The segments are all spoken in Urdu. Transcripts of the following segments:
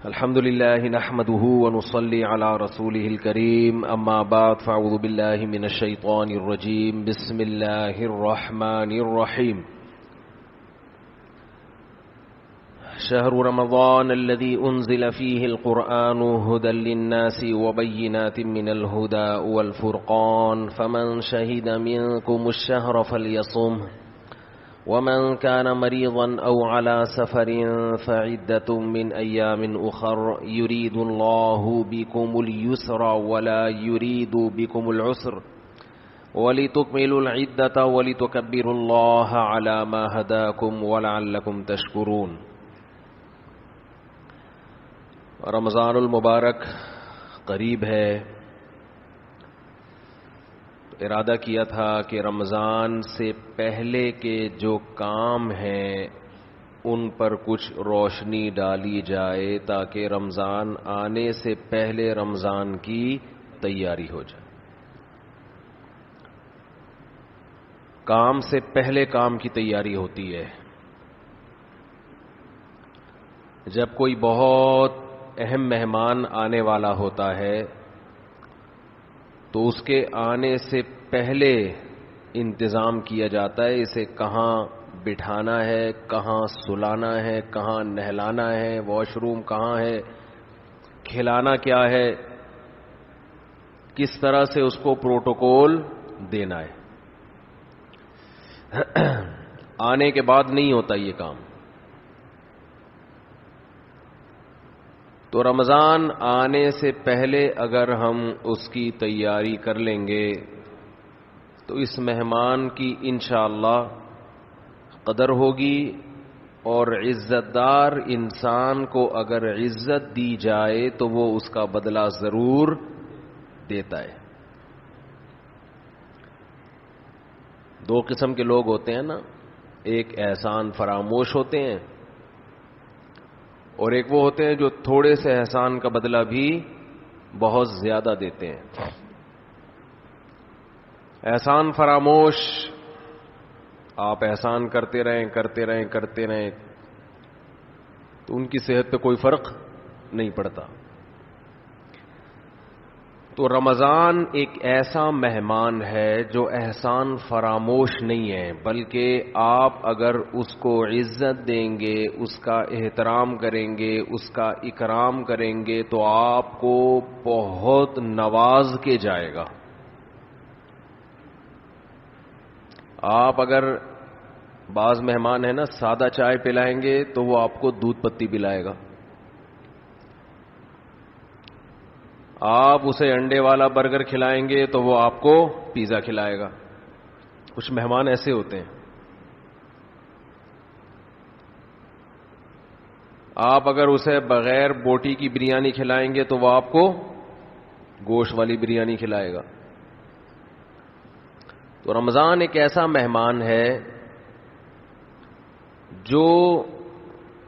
الحمد لله نحمده ونصلي على رسوله الكريم أما بعد فأعوذ بالله من الشيطان الرجيم بسم الله الرحمن الرحيم شهر رمضان الذي أنزل فيه القرآن هدى للناس وبينات من الهدى والفرقان فمن شهد منكم الشهر فليصمه ومن كان مريضا أو على سفر فعدة من أيام أخر يريد الله بكم اليسر ولا يريد بكم العسر ولتكملوا العدة ولتكبروا الله على ما هداكم ولعلكم تشكرون. رمضان المبارک قریب ہے. ارادہ کیا تھا کہ رمضان سے پہلے کے جو کام ہیں ان پر کچھ روشنی ڈالی جائے تاکہ رمضان آنے سے پہلے رمضان کی تیاری ہو جائے. کام سے پہلے کام کی تیاری ہوتی ہے. جب کوئی بہت اہم مہمان آنے والا ہوتا ہے تو اس کے آنے سے پہلے انتظام کیا جاتا ہے. اسے کہاں بٹھانا ہے, کہاں سلانا ہے, کہاں نہلانا ہے, واش روم کہاں ہے, کھلانا کیا ہے, کس طرح سے اس کو پروٹوکول دینا ہے. آنے کے بعد نہیں ہوتا یہ کام. تو رمضان آنے سے پہلے اگر ہم اس کی تیاری کر لیں گے تو اس مہمان کی انشاءاللہ قدر ہوگی, اور عزت دار انسان کو اگر عزت دی جائے تو وہ اس کا بدلہ ضرور دیتا ہے. دو قسم کے لوگ ہوتے ہیں نا, ایک احسان فراموش ہوتے ہیں اور ایک وہ ہوتے ہیں جو تھوڑے سے احسان کا بدلہ بھی بہت زیادہ دیتے ہیں. احسان فراموش, آپ احسان کرتے رہیں تو ان کی صحت پہ کوئی فرق نہیں پڑتا. تو رمضان ایک ایسا مہمان ہے جو احسان فراموش نہیں ہے, بلکہ آپ اگر اس کو عزت دیں گے, اس کا احترام کریں گے, اس کا اکرام کریں گے تو آپ کو بہت نواز کے جائے گا. آپ اگر بعض مہمان ہیں نا سادہ چائے پلائیں گے تو وہ آپ کو دودھ پتی پلائے گا. آپ اسے انڈے والا برگر کھلائیں گے تو وہ آپ کو پیزا کھلائے گا. کچھ مہمان ایسے ہوتے ہیں. آپ اگر اسے بغیر بوٹی کی بریانی کھلائیں گے تو وہ آپ کو گوشت والی بریانی کھلائے گا. تو رمضان ایک ایسا مہمان ہے جو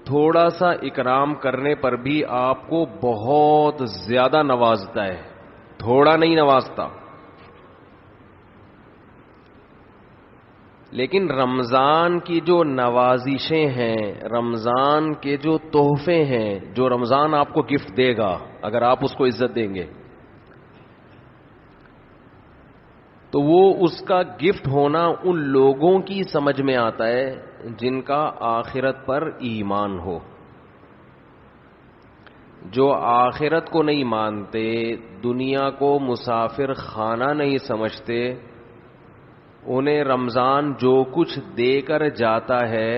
تھوڑا سا اکرام کرنے پر بھی آپ کو بہت زیادہ نوازتا ہے, تھوڑا نہیں نوازتا. لیکن رمضان کی جو نوازشیں ہیں, رمضان کے جو تحفے ہیں, جو رمضان آپ کو گفٹ دے گا اگر آپ اس کو عزت دیں گے, تو وہ اس کا گفٹ ہونا ان لوگوں کی سمجھ میں آتا ہے جن کا آخرت پر ایمان ہو. جو آخرت کو نہیں مانتے, دنیا کو مسافر خانہ نہیں سمجھتے, انہیں رمضان جو کچھ دے کر جاتا ہے,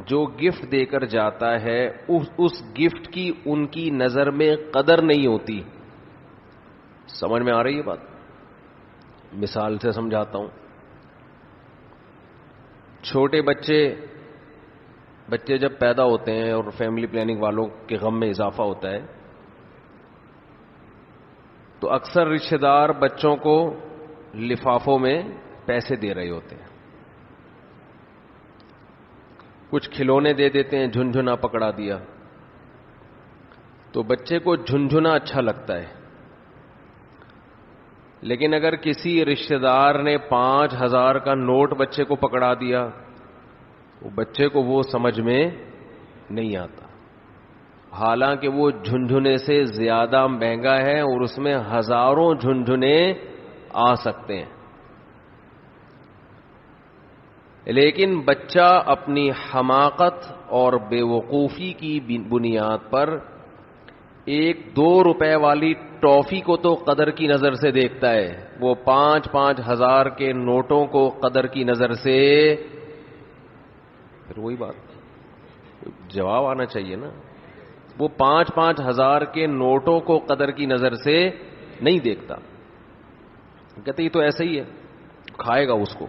جو گفٹ دے کر جاتا ہے, اس گفٹ کی ان کی نظر میں قدر نہیں ہوتی. سمجھ میں آ رہی ہے بات؟ مثال سے سمجھاتا ہوں. چھوٹے بچے جب پیدا ہوتے ہیں اور فیملی پلاننگ والوں کے غم میں اضافہ ہوتا ہے تو اکثر رشتہ دار بچوں کو لفافوں میں پیسے دے رہے ہوتے ہیں. کچھ کھلونے دے دیتے ہیں, جھنجھنا پکڑا دیا, تو بچے کو جھنجھنا اچھا لگتا ہے. لیکن اگر کسی رشتہ دار نے 5,000 کا نوٹ بچے کو پکڑا دیا, وہ بچے کو وہ سمجھ میں نہیں آتا. حالانکہ وہ جھنجھنے سے زیادہ مہنگا ہے اور اس میں ہزاروں جھنجھنے آ سکتے ہیں. لیکن بچہ اپنی حماقت اور بے وقوفی کی بنیاد پر 1-2 روپے والی ٹافی کو تو قدر کی نظر سے دیکھتا ہے, وہ 5-5 ہزار کے نوٹوں کو قدر کی نظر سے. پھر وہی بات, جواب آنا چاہیے نا. وہ 5-5 ہزار کے نوٹوں کو قدر کی نظر سے نہیں دیکھتا, کہتے یہ تو ایسا ہی ہے, کھائے گا اس کو.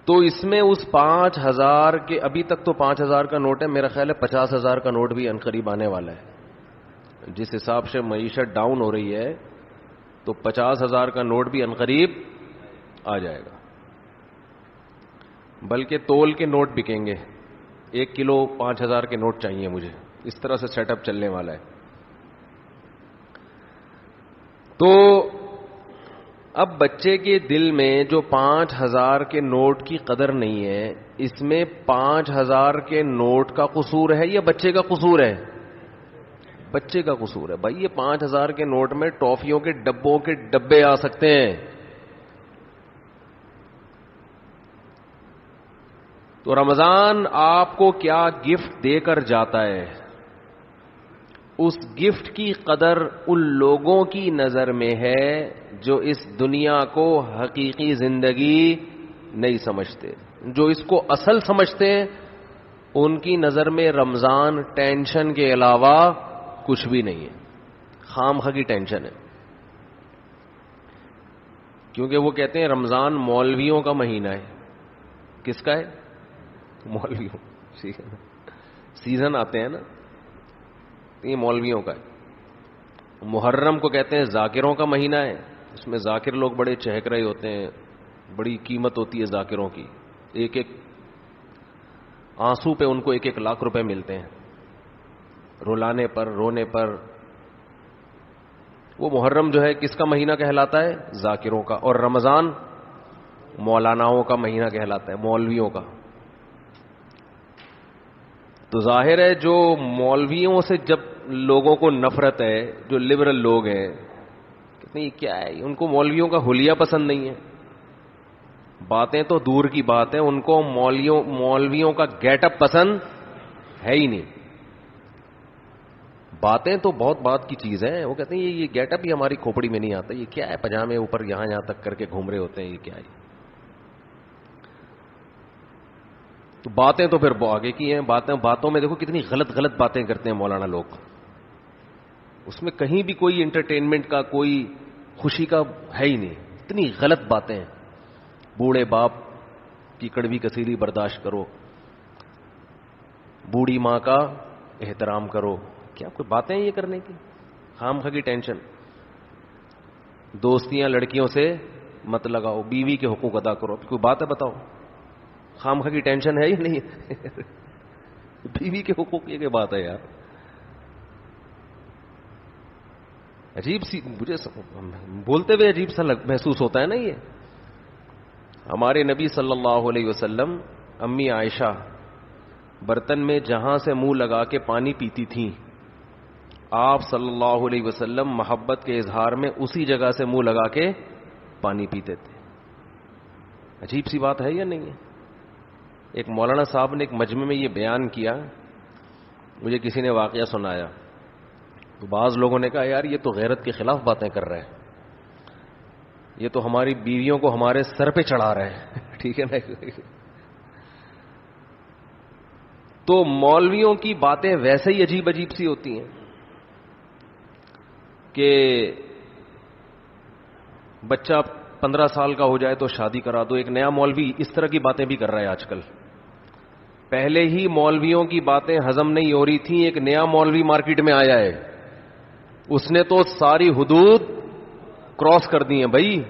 تو اس میں اس 5,000 کے, ابھی تک تو 5,000 کا نوٹ ہے, میرا خیال ہے 50,000 کا نوٹ بھی عنقریب آنے والا ہے. جس حساب سے معیشت ڈاؤن ہو رہی ہے تو 50,000 کا نوٹ بھی عنقریب آ جائے گا. بلکہ تول کے نوٹ بکیں گے, 1 کلو 5,000 کے نوٹ چاہیے مجھے, اس طرح سے سیٹ اپ چلنے والا ہے. تو اب بچے کے دل میں جو 5,000 کے نوٹ کی قدر نہیں ہے, اس میں 5,000 کے نوٹ کا قصور ہے یا بچے کا قصور ہے؟ بچے کا قصور ہے. بھائی یہ 5,000 کے نوٹ میں ٹافیوں کے ڈبوں کے ڈبے آ سکتے ہیں. تو رمضان آپ کو کیا گفٹ دے کر جاتا ہے, اس گفٹ کی قدر ان لوگوں کی نظر میں ہے جو اس دنیا کو حقیقی زندگی نہیں سمجھتے. جو اس کو اصل سمجھتے ہیں ان کی نظر میں رمضان ٹینشن کے علاوہ کچھ بھی نہیں ہے, خام خواہ کی ٹینشن ہے. کیونکہ وہ کہتے ہیں رمضان مولویوں کا مہینہ ہے. کس کا ہے؟ مولویوں. سیزن آتے ہیں نا, یہ مولویوں کا ہے. محرم کو کہتے ہیں ذاکروں کا مہینہ ہے, اس میں ذاکر لوگ بڑے چہک رہے ہوتے ہیں, بڑی قیمت ہوتی ہے ذاکروں کی, 1-1 آنسو پہ ان کو 1-1 لاکھ روپے ملتے ہیں, رلانے پر, رونے پر. وہ محرم جو ہے کس کا مہینہ کہلاتا ہے؟ ذاکروں کا. اور رمضان مولاناؤں کا مہینہ کہلاتا ہے, مولویوں کا. تو ظاہر ہے جو مولویوں سے جب لوگوں کو نفرت ہے, جو لبرل لوگ ہیں, کہتے ہیں یہ کیا ہے, ان کو مولویوں کا حلیہ پسند نہیں ہے. باتیں تو دور کی بات ہے, ان کو مولویوں کا گیٹ اپ پسند ہے ہی نہیں. باتیں تو بہت بات کی چیز ہے, وہ کہتے ہیں یہ گیٹ اپ ہی ہماری کھوپڑی میں نہیں آتا, یہ کیا ہے, پجامے اوپر یہاں تک کر کے گھوم رہے ہوتے ہیں, یہ کیا ہے. تو باتیں تو پھر آگے کی ہیں. باتوں میں دیکھو کتنی غلط باتیں کرتے ہیں مولانا لوگ, اس میں کہیں بھی کوئی انٹرٹینمنٹ کا, کوئی خوشی کا ہے ہی نہیں. اتنی غلط باتیں ہیں. بوڑھے باپ کی کڑوی کسیلی برداشت کرو, بوڑھی ماں کا احترام کرو. کیا کوئی باتیں ہیں یہ کرنے کی؟ خام خواہ کی ٹینشن. دوستیاں لڑکیوں سے مت لگاؤ, بیوی کے حقوق ادا کرو. کوئی بات ہے بتاؤ, خام خواہ کی ٹینشن ہے ہی نہیں. بیوی کے حقوق یہ کیا بات ہے یار, عجیب سی, مجھے بولتے ہوئے عجیب سا محسوس ہوتا ہے نا. یہ ہمارے نبی صلی اللہ علیہ وسلم, امی عائشہ برتن میں جہاں سے منہ لگا کے پانی پیتی تھیں, آپ صلی اللہ علیہ وسلم محبت کے اظہار میں اسی جگہ سے منہ لگا کے پانی پیتے تھے. عجیب سی بات ہے یا نہیں ہے؟ ایک مولانا صاحب نے ایک مجمع میں یہ بیان کیا, مجھے کسی نے واقعہ سنایا, تو بعض لوگوں نے کہا یار یہ تو غیرت کے خلاف باتیں کر رہے ہیں, یہ تو ہماری بیویوں کو ہمارے سر پہ چڑھا رہے ہیں. ٹھیک ہے نا. تو مولویوں کی باتیں ویسے ہی عجیب سی ہوتی ہیں کہ بچہ 15 سال کا ہو جائے تو شادی کرا دو. ایک نیا مولوی اس طرح کی باتیں بھی کر رہا ہے آج کل. پہلے ہی مولویوں کی باتیں ہضم نہیں ہو رہی تھیں, ایک نیا مولوی مارکیٹ میں آیا ہے, اس نے تو ساری حدود کراس کر دی ہیں بھائی.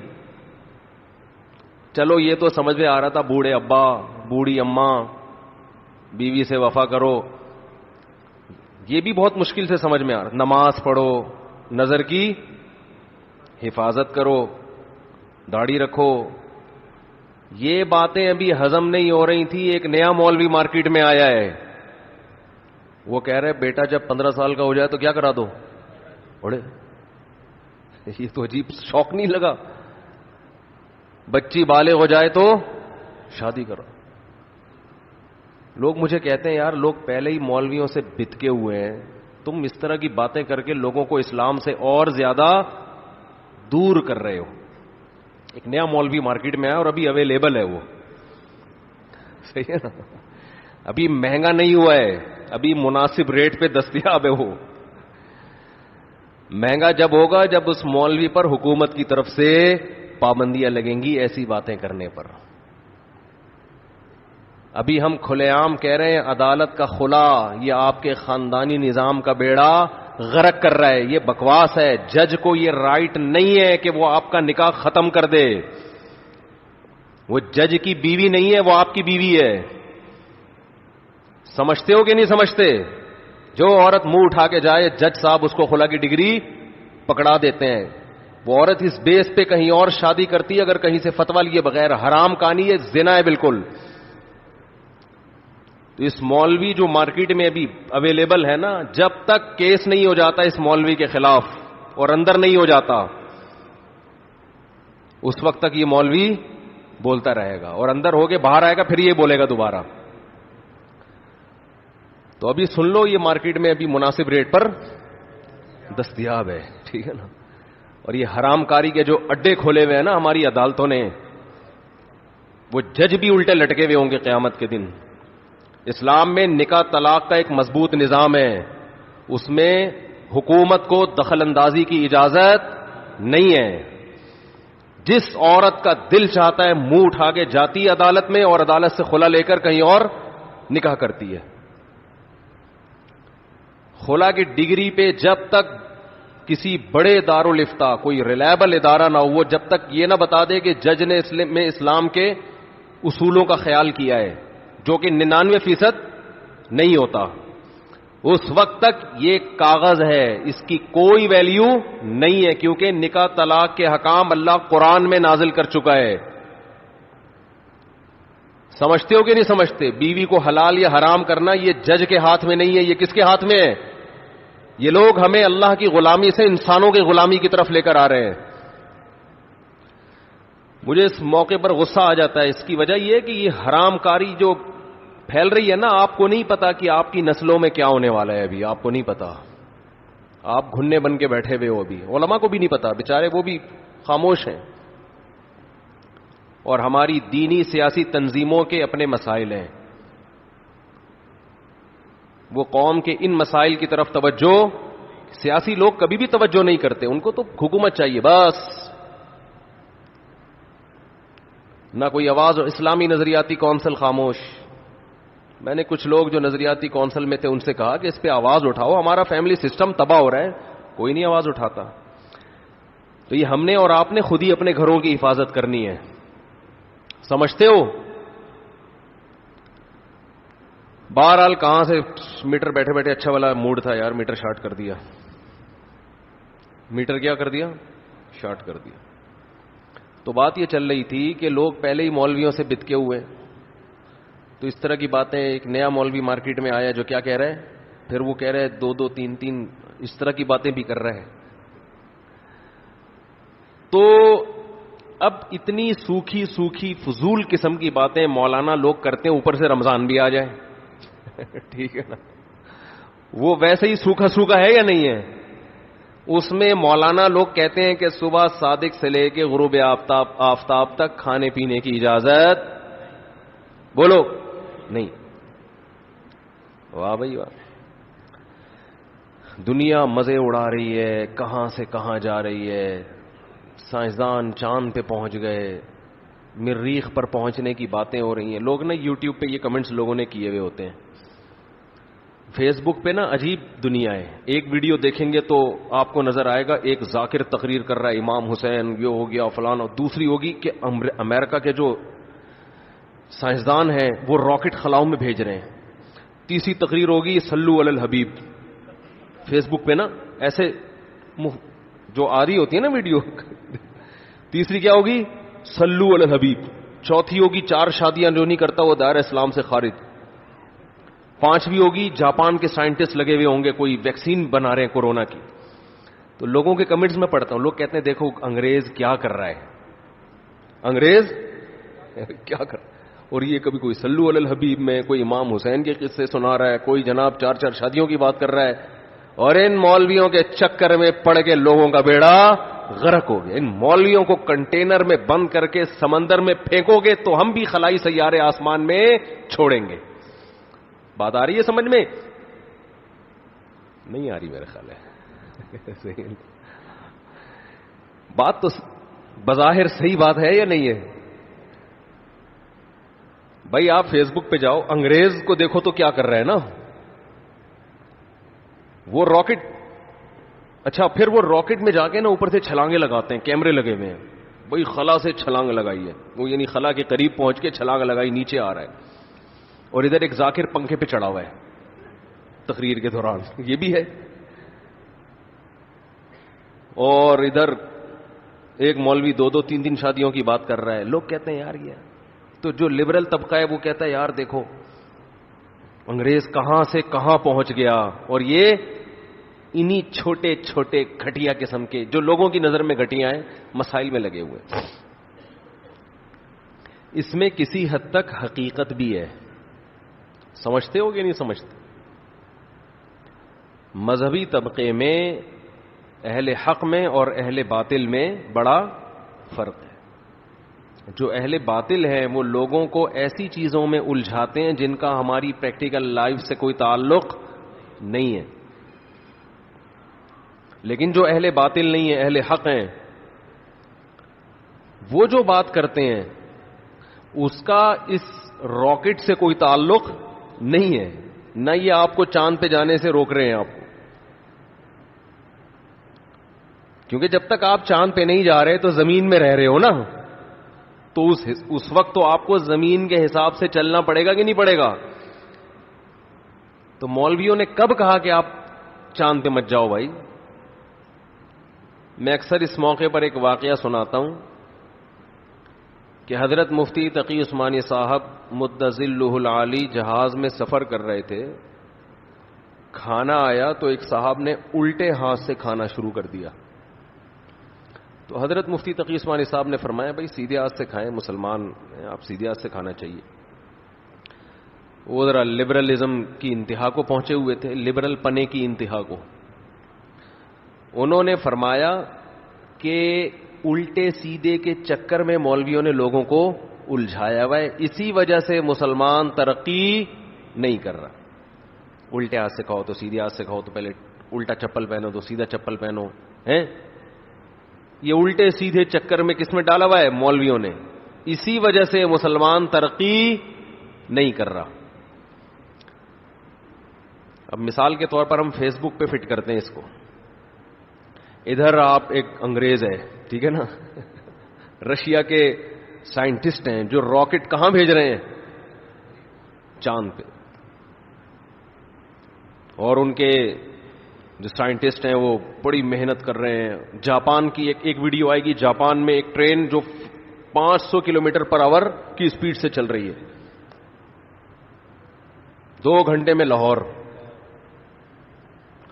چلو یہ تو سمجھ میں آ رہا تھا, بوڑھے ابا بوڑھی اماں, بیوی سے وفا کرو, یہ بھی بہت مشکل سے سمجھ میں آ رہا. نماز پڑھو, نظر کی حفاظت کرو, داڑھی رکھو, یہ باتیں ابھی ہضم نہیں ہو رہی تھی، ایک نیا مولوی مارکیٹ میں آیا ہے، وہ کہہ رہے بیٹا جب 15 سال کا ہو جائے تو کیا کرا دو، بڑے یہ تو عجیب شوق نہیں لگا، بچی بالغ ہو جائے تو شادی کرو. لوگ مجھے کہتے ہیں یار لوگ پہلے ہی مولویوں سے بتکے ہوئے ہیں، تم اس طرح کی باتیں کر کے لوگوں کو اسلام سے اور زیادہ دور کر رہے ہو. ایک نیا مولوی مارکیٹ میں آیا اور ابھی اویلیبل ہے، وہ صحیح ہے نا، ابھی مہنگا نہیں ہوا ہے، ابھی مناسب ریٹ پہ دستیاب ہے. وہ مہنگا جب ہوگا جب اس مولوی پر حکومت کی طرف سے پابندیاں لگیں گی ایسی باتیں کرنے پر. ابھی ہم کھلے عام کہہ رہے ہیں عدالت کا خلا یہ آپ کے خاندانی نظام کا بیڑا غرق کر رہا ہے، یہ بکواس ہے. جج کو یہ رائٹ نہیں ہے کہ وہ آپ کا نکاح ختم کر دے، وہ جج کی بیوی نہیں ہے، وہ آپ کی بیوی ہے. سمجھتے ہو کہ نہیں سمجھتے؟ جو عورت منہ اٹھا کے جائے جج صاحب اس کو خلا کی ڈگری پکڑا دیتے ہیں. وہ عورت اس بیس پہ کہیں اور شادی کرتی ہے اگر کہیں سے فتویٰ لیے بغیر، حرام کہانی ہے، زنا ہے بالکل. تو اس مولوی جو مارکیٹ میں ابھی اویلیبل ہے نا، جب تک کیس نہیں ہو جاتا اس مولوی کے خلاف اور اندر نہیں ہو جاتا اس وقت تک یہ مولوی بولتا رہے گا، اور اندر ہو کے باہر آئے گا پھر یہ بولے گا دوبارہ. تو ابھی سن لو یہ مارکیٹ میں ابھی مناسب ریٹ پر دستیاب ہے، ٹھیک ہے نا. اور یہ حرام کاری کے جو اڈے کھولے ہوئے ہیں نا ہماری عدالتوں نے، وہ جج بھی الٹے لٹکے ہوئے ہوں گے قیامت کے دن. اسلام میں نکاح طلاق کا ایک مضبوط نظام ہے، اس میں حکومت کو دخل اندازی کی اجازت نہیں ہے. جس عورت کا دل چاہتا ہے منہ اٹھا کے جاتی ہے عدالت میں اور عدالت سے خلا لے کر کہیں اور نکاح کرتی ہے. خلا کی ڈگری پہ جب تک کسی بڑے دارالفتہ کوئی ریلائبل ادارہ نہ ہو، وہ جب تک یہ نہ بتا دے کہ جج نے اسلام کے اصولوں کا خیال کیا ہے، جو کہ 99% نہیں ہوتا، اس وقت تک یہ کاغذ ہے، اس کی کوئی ویلیو نہیں ہے. کیونکہ نکاح طلاق کے حکام اللہ قرآن میں نازل کر چکا ہے. سمجھتے ہو کہ نہیں سمجھتے؟ بیوی کو حلال یا حرام کرنا یہ جج کے ہاتھ میں نہیں ہے، یہ کس کے ہاتھ میں ہے؟ یہ لوگ ہمیں اللہ کی غلامی سے انسانوں کی غلامی کی طرف لے کر آ رہے ہیں. مجھے اس موقع پر غصہ آ جاتا ہے. اس کی وجہ یہ ہے کہ یہ حرام کاری جو پھیل رہی ہے نا، آپ کو نہیں پتا کہ آپ کی نسلوں میں کیا ہونے والا ہے. ابھی آپ کو نہیں پتا، آپ گھنے بن کے بیٹھے ہوئے ہو. ابھی علماء کو بھی نہیں پتا، بیچارے وہ بھی خاموش ہیں. اور ہماری دینی سیاسی تنظیموں کے اپنے مسائل ہیں. وہ قوم کے ان مسائل کی طرف توجہ، سیاسی لوگ کبھی بھی توجہ نہیں کرتے، ان کو تو حکومت چاہیے بس، نہ کوئی آواز. اور اسلامی نظریاتی کونسل خاموش. میں نے کچھ لوگ جو نظریاتی کونسل میں تھے ان سے کہا کہ اس پہ آواز اٹھاؤ، ہمارا فیملی سسٹم تباہ ہو رہا ہے. کوئی نہیں آواز اٹھاتا. تو یہ ہم نے اور آپ نے خود ہی اپنے گھروں کی حفاظت کرنی ہے. سمجھتے ہو؟ بہرحال کہاں سے میٹر بیٹھے بیٹھے اچھا والا موڈ تھا یار، میٹر شارٹ کر دیا. میٹر کیا کر دیا؟ شارٹ کر دیا. تو بات یہ چل رہی تھی کہ لوگ پہلے ہی مولویوں سے بتکے ہوئے. تو اس طرح کی باتیں، ایک نیا مولوی مارکیٹ میں آیا جو کیا کہہ رہے ہیں، پھر وہ کہہ رہے 2 3 اس طرح کی باتیں بھی کر رہے ہیں. تو اب اتنی سوکھی سوکھی فضول قسم کی باتیں مولانا لوگ کرتے ہیں، اوپر سے رمضان بھی آ جائے. ٹھیک ہے نا، وہ ویسے ہی سوکھا سوکھا ہے یا نہیں ہے؟ اس میں مولانا لوگ کہتے ہیں کہ صبح صادق سے لے کے غروب آفتاب تک کھانے پینے کی اجازت، بولو نہیں. واہ بھائی واہ، دنیا مزے اڑا رہی ہے، کہاں سے کہاں جا رہی ہے. سائنسدان چاند پہ پہنچ گئے، مریخ پر پہنچنے کی باتیں ہو رہی ہیں. لوگ نا یوٹیوب پہ یہ کمنٹس لوگوں نے کیے ہوئے ہوتے ہیں. فیس بک پہ نا عجیب دنیا ہے. ایک ویڈیو دیکھیں گے تو آپ کو نظر آئے گا ایک ذاکر تقریر کر رہا ہے، امام حسین یہ ہو گیا فلان، اور دوسری ہوگی کہ امریکہ کے جو سائنسدان ہیں وہ راکٹ خلاؤں میں بھیج رہے ہیں. تیسری تقریر ہوگی صلو علی الحبیب. فیس بک پہ نا ایسے جو آ رہی ہوتی ہے نا ویڈیو. تیسری کیا ہوگی؟ صلو علی الحبیب. چوتھی ہوگی 4 شادیاں جو نہیں کرتا وہ دائرہ اسلام سے خارج. 5ویں ہوگی جاپان کے سائنٹسٹ لگے ہوئے ہوں گے, کوئی ویکسین بنا رہے ہیں کورونا کی. تو لوگوں کے کمنٹس میں پڑھتا ہوں, لوگ کہتے ہیں دیکھو انگریز کیا کر رہا ہے, انگریز کیا کر رہا ہے. اور یہ کبھی کوئی صلو علی الحبیب میں کوئی امام حسین کے قصے سنا رہا ہے, کوئی جناب 4 شادیوں کی بات کر رہا ہے. اور ان مولویوں کے چکر میں پڑ کے لوگوں کا بیڑا غرق ہو گیا. ان مولویوں کو کنٹینر میں بند کر کے سمندر میں پھینکو گے تو ہم بھی خلائی سیارے آسمان میں چھوڑیں گے. بات آ رہی ہے سمجھ میں؟ نہیں آ رہی میرے خیال ہے. بات تو بظاہر صحیح بات ہے یا نہیں ہے بھائی؟ آپ فیس بک پہ جاؤ, انگریز کو دیکھو تو کیا کر رہے ہیں نا, وہ راکٹ, اچھا پھر وہ راکٹ میں جا کے نا اوپر سے چھلانگیں لگاتے ہیں, کیمرے لگے ہوئے ہیں بھائی, خلا سے چھلانگ لگائی ہے وہ, یعنی خلا کے قریب پہنچ کے چھلانگ لگائی, نیچے آ رہا ہے. اور ادھر ایک ذاکر پنکھے پہ چڑھا ہوا ہے تقریر کے دوران, یہ بھی ہے. اور ادھر ایک مولوی 2 3 شادیوں کی بات کر رہا ہے. لوگ کہتے ہیں یار یہ, تو جو لبرل طبقہ ہے وہ کہتا ہے یار دیکھو انگریز کہاں سے کہاں پہنچ گیا, اور یہ انہی چھوٹے چھوٹے گھٹیا قسم کے جو لوگوں کی نظر میں گھٹیا ہیں مسائل میں لگے ہوئے. اس میں کسی حد تک حقیقت بھی ہے, سمجھتے ہو کہ نہیں سمجھتے؟ مذہبی طبقے میں اہل حق میں اور اہل باطل میں بڑا فرق ہے. جو اہل باطل ہیں وہ لوگوں کو ایسی چیزوں میں الجھاتے ہیں جن کا ہماری پریکٹیکل لائف سے کوئی تعلق نہیں ہے. لیکن جو اہل باطل نہیں ہے, اہل حق ہیں, وہ جو بات کرتے ہیں اس کا اس راکٹ سے کوئی تعلق نہیں ہے, نہ یہ آپ کو چاند پہ جانے سے روک رہے ہیں آپ کو, کیونکہ جب تک آپ چاند پہ نہیں جا رہے تو زمین میں رہ رہے ہو نا, تو اس وقت تو آپ کو زمین کے حساب سے چلنا پڑے گا کہ نہیں پڑے گا. تو مولویوں نے کب کہا کہ آپ چاند پہ مت جاؤ بھائی؟ میں اکثر اس موقع پر ایک واقعہ سناتا ہوں کہ حضرت مفتی تقی عثمانی صاحب مدظلہ العالی جہاز میں سفر کر رہے تھے. کھانا آیا تو ایک صاحب نے الٹے ہاتھ سے کھانا شروع کر دیا. تو حضرت مفتی تقی عثمانی صاحب نے فرمایا بھائی سیدھے ہاتھ سے کھائیں, مسلمان ہیں آپ, سیدھے ہاتھ سے کھانا چاہیے. وہ ذرا لبرلزم کی انتہا کو پہنچے ہوئے تھے, لبرل پنے کی انتہا کو. انہوں نے فرمایا کہ الٹے سیدھے کے چکر میں مولویوں نے لوگوں کو الجھایا ہوا ہے, اسی وجہ سے مسلمان ترقی نہیں کر رہا. الٹے ہاتھ سے کھاؤ تو سیدھے ہاتھ سے کھاؤ, تو پہلے الٹا چپل پہنو تو سیدھا چپل پہنو ہیں. یہ الٹے سیدھے چکر میں کس میں ڈالا ہوا ہے؟ مولویوں نے. اسی وجہ سے مسلمان ترقی نہیں کر رہا. اب مثال کے طور پر ہم فیس بک پہ فٹ کرتے ہیں اس کو. ادھر آپ ایک انگریز ہے, ٹھیک ہے نا, رشیا کے سائنٹسٹ ہیں جو راکٹ کہاں بھیج رہے ہیں؟ چاند پہ. اور ان کے جو سائنٹسٹ ہیں وہ بڑی محنت کر رہے ہیں. جاپان کی ایک ویڈیو آئے گی, جاپان میں ایک ٹرین جو 500 کلومیٹر پر آور کی سپیڈ سے چل رہی ہے, 2 گھنٹے میں لاہور.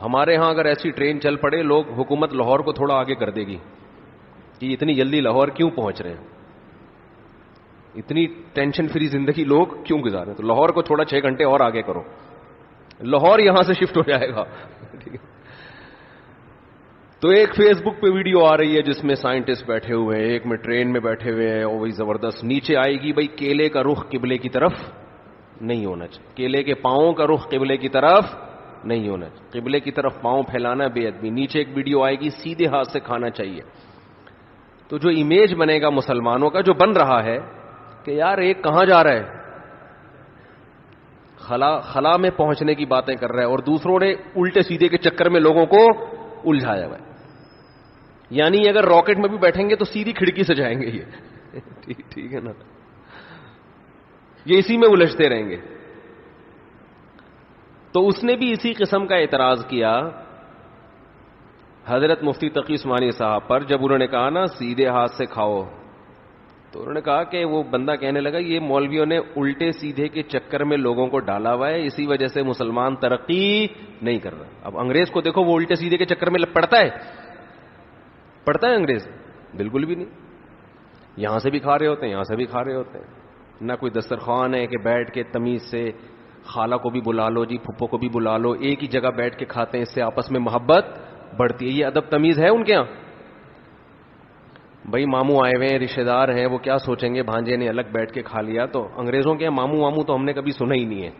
ہمارے ہاں اگر ایسی ٹرین چل پڑے, لوگ حکومت لاہور کو تھوڑا آگے کر دے گی کہ اتنی جلدی لاہور کیوں پہنچ رہے ہیں, اتنی ٹینشن فری زندگی لوگ کیوں گزارے, تو لاہور کو تھوڑا 6 گھنٹے اور آگے کرو, لاہور یہاں سے شفٹ ہو جائے گا. ٹھیک ہے. تو ایک فیس بک پہ ویڈیو آ رہی ہے جس میں سائنٹسٹ بیٹھے ہوئے ہیں, ایک میں ٹرین میں بیٹھے ہوئے ہیں, اور وہی زبردست نیچے آئے گی بھائی کیلے کا رخ قبلے کی طرف نہیں ہونا چاہیے, کیلے کے پاؤں کا رخ قبلے کی طرف نہیں ہونا چاہیے, قبلے کی طرف پاؤں پھیلانا بے ادبی. نیچے ایک ویڈیو آئے گی سیدھے ہاتھ سے کھانا چاہیے. تو جو امیج بنے گا مسلمانوں کا, جو بن رہا ہے کہ یار ایک کہاں جا رہا ہے, خلا میں پہنچنے کی باتیں کر رہا ہے, اور دوسروں نے الٹے سیدھے کے چکر میں لوگوں کو الجھایا ہوا ہے. یعنی اگر راکٹ میں بھی بیٹھیں گے تو سیدھی کھڑکی سے جائیں گے یہ. ٹھیک ہے نا, یہ اسی میں الجھتے رہیں گے. تو اس نے بھی اسی قسم کا اعتراض کیا حضرت مفتی تقی عثمانی صاحب پر, جب انہوں نے کہا نا سیدھے ہاتھ سے کھاؤ, تو انہوں نے کہا کہ وہ بندہ کہنے لگا یہ مولویوں نے الٹے سیدھے کے چکر میں لوگوں کو ڈالا ہوا ہے, اسی وجہ سے مسلمان ترقی نہیں کر رہا. اب انگریز کو دیکھو, وہ الٹے سیدھے کے چکر میں پڑتا ہے انگریز؟ بالکل بھی نہیں. یہاں سے بھی کھا رہے ہوتے ہیں, یہاں سے بھی کھا رہے ہوتے ہیں. نہ کوئی دسترخوان ہے کہ بیٹھ کے تمیز سے خالہ کو بھی بلا لو جی, پھپھو کو بھی بلا لو, ایک ہی جگہ بیٹھ کے کھاتے ہیں, اس سے آپس میں محبت بڑھتی ہے. یہ ادب تمیز ہے ان کے یہاں؟ بھائی ماموں آئے ہوئے ہیں, رشتے دار ہیں, وہ کیا سوچیں گے بھانجے نے الگ بیٹھ کے کھا لیا. تو انگریزوں کے ماموں ماموں تو ہم نے کبھی سنا ہی نہیں ہے.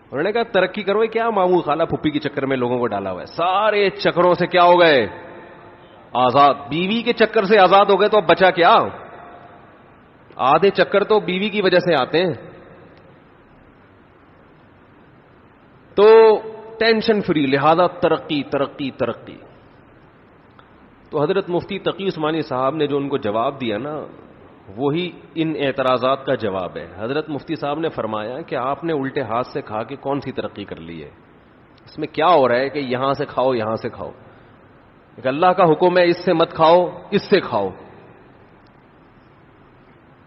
انہوں نے کہا ترقی کرو, کیا ماموں خالہ پھپھی کے چکر میں لوگوں کو ڈالا ہوا ہے. سارے چکروں سے کیا ہو گئے؟ آزاد. بیوی کے چکر سے آزاد ہو گئے تو اب بچا کیا؟ آدھے چکر تو بیوی کی وجہ سے آتے ہیں. تو ٹینشن فری, لہذا ترقی ترقی ترقی. تو حضرت مفتی تقی عثمانی صاحب نے جو ان کو جواب دیا نا, وہی ان اعتراضات کا جواب ہے. حضرت مفتی صاحب نے فرمایا کہ آپ نے الٹے ہاتھ سے کھا کے کون سی ترقی کر لی ہے؟ اس میں کیا ہو رہا ہے کہ یہاں سے کھاؤ یہاں سے کھاؤ؟ کہ اللہ کا حکم ہے اس سے مت کھاؤ, اس سے کھاؤ.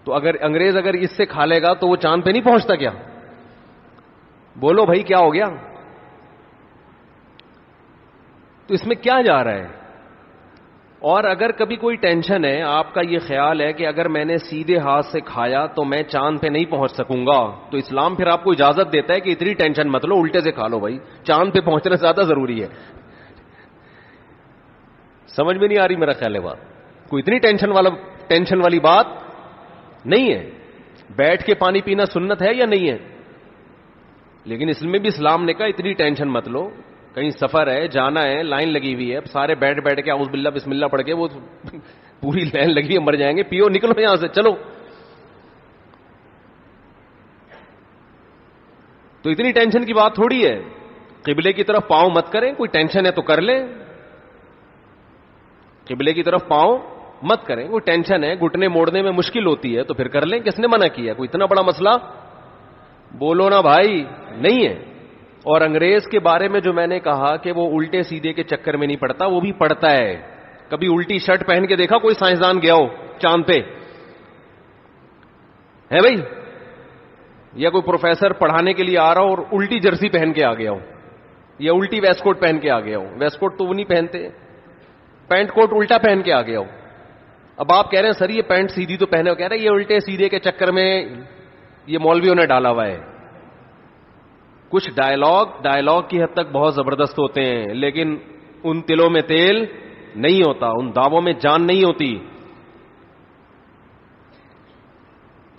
تو اگر انگریز اگر اس سے کھا لے گا تو وہ چاند پہ نہیں پہنچتا کیا؟ بولو بھائی کیا ہو گیا؟ تو اس میں کیا جا رہا ہے؟ اور اگر کبھی کوئی ٹینشن ہے, آپ کا یہ خیال ہے کہ اگر میں نے سیدھے ہاتھ سے کھایا تو میں چاند پہ نہیں پہنچ سکوں گا, تو اسلام پھر آپ کو اجازت دیتا ہے کہ اتنی ٹینشن مت لو, الٹے سے کھا لو بھائی, چاند پہ پہنچنا زیادہ ضروری ہے. سمجھ میں نہیں آ رہی میرا خیال ہے بات؟ کوئی اتنی ٹینشن والی بات نہیں ہے. بیٹھ کے پانی پینا سنت ہے یا نہیں ہے؟ لیکن اس میں بھی اسلام نے کہا اتنی ٹینشن مت لو. کہیں سفر ہے, جانا ہے, لائن لگی ہوئی ہے, سارے بیٹھ کے اعوذ باللہ بسم اللہ پڑھ کے, وہ پوری لائن لگی ہے, مر جائیں گے, پیو نکلو یہاں سے, چلو. تو اتنی ٹینشن کی بات تھوڑی ہے. قبلے کی طرف پاؤں مت کریں, کوئی ٹینشن ہے تو کر لیں. قبلے کی طرف پاؤں مت کریں, کوئی ٹینشن ہے, گھٹنے موڑنے میں مشکل ہوتی ہے تو پھر کر لیں. کس نے منع کیا؟ کوئی اتنا بڑا مسئلہ بولو نا بھائی نہیں ہے. اور انگریز کے بارے میں جو میں نے کہا کہ وہ الٹے سیدھے کے چکر میں نہیں پڑتا, وہ بھی پڑتا ہے. کبھی الٹی شرٹ پہن کے دیکھا کوئی سائنسدان گیا ہو چاند پہ ہے بھائی؟ یا کوئی پروفیسر پڑھانے کے لیے آ رہا ہو اور الٹی جرسی پہن کے آ گیا ہو, یا الٹی ویسٹ کوٹ پہن کے آ گیا ہو. ویسٹ کوٹ تو وہ نہیں پہنتے, پینٹ کوٹ الٹا پہن کے آ گیا ہو. اب آپ کہہ رہے ہیں سر یہ پینٹ سیدھی تو پہنے ہو, کہہ رہے ہیں یہ الٹے سیدھے کے چکر میں یہ مولویوں نے ڈالا ہوا ہے. کچھ ڈائلاگ کی حد تک بہت زبردست ہوتے ہیں, لیکن ان تلوں میں تیل نہیں ہوتا, ان دعووں میں جان نہیں ہوتی.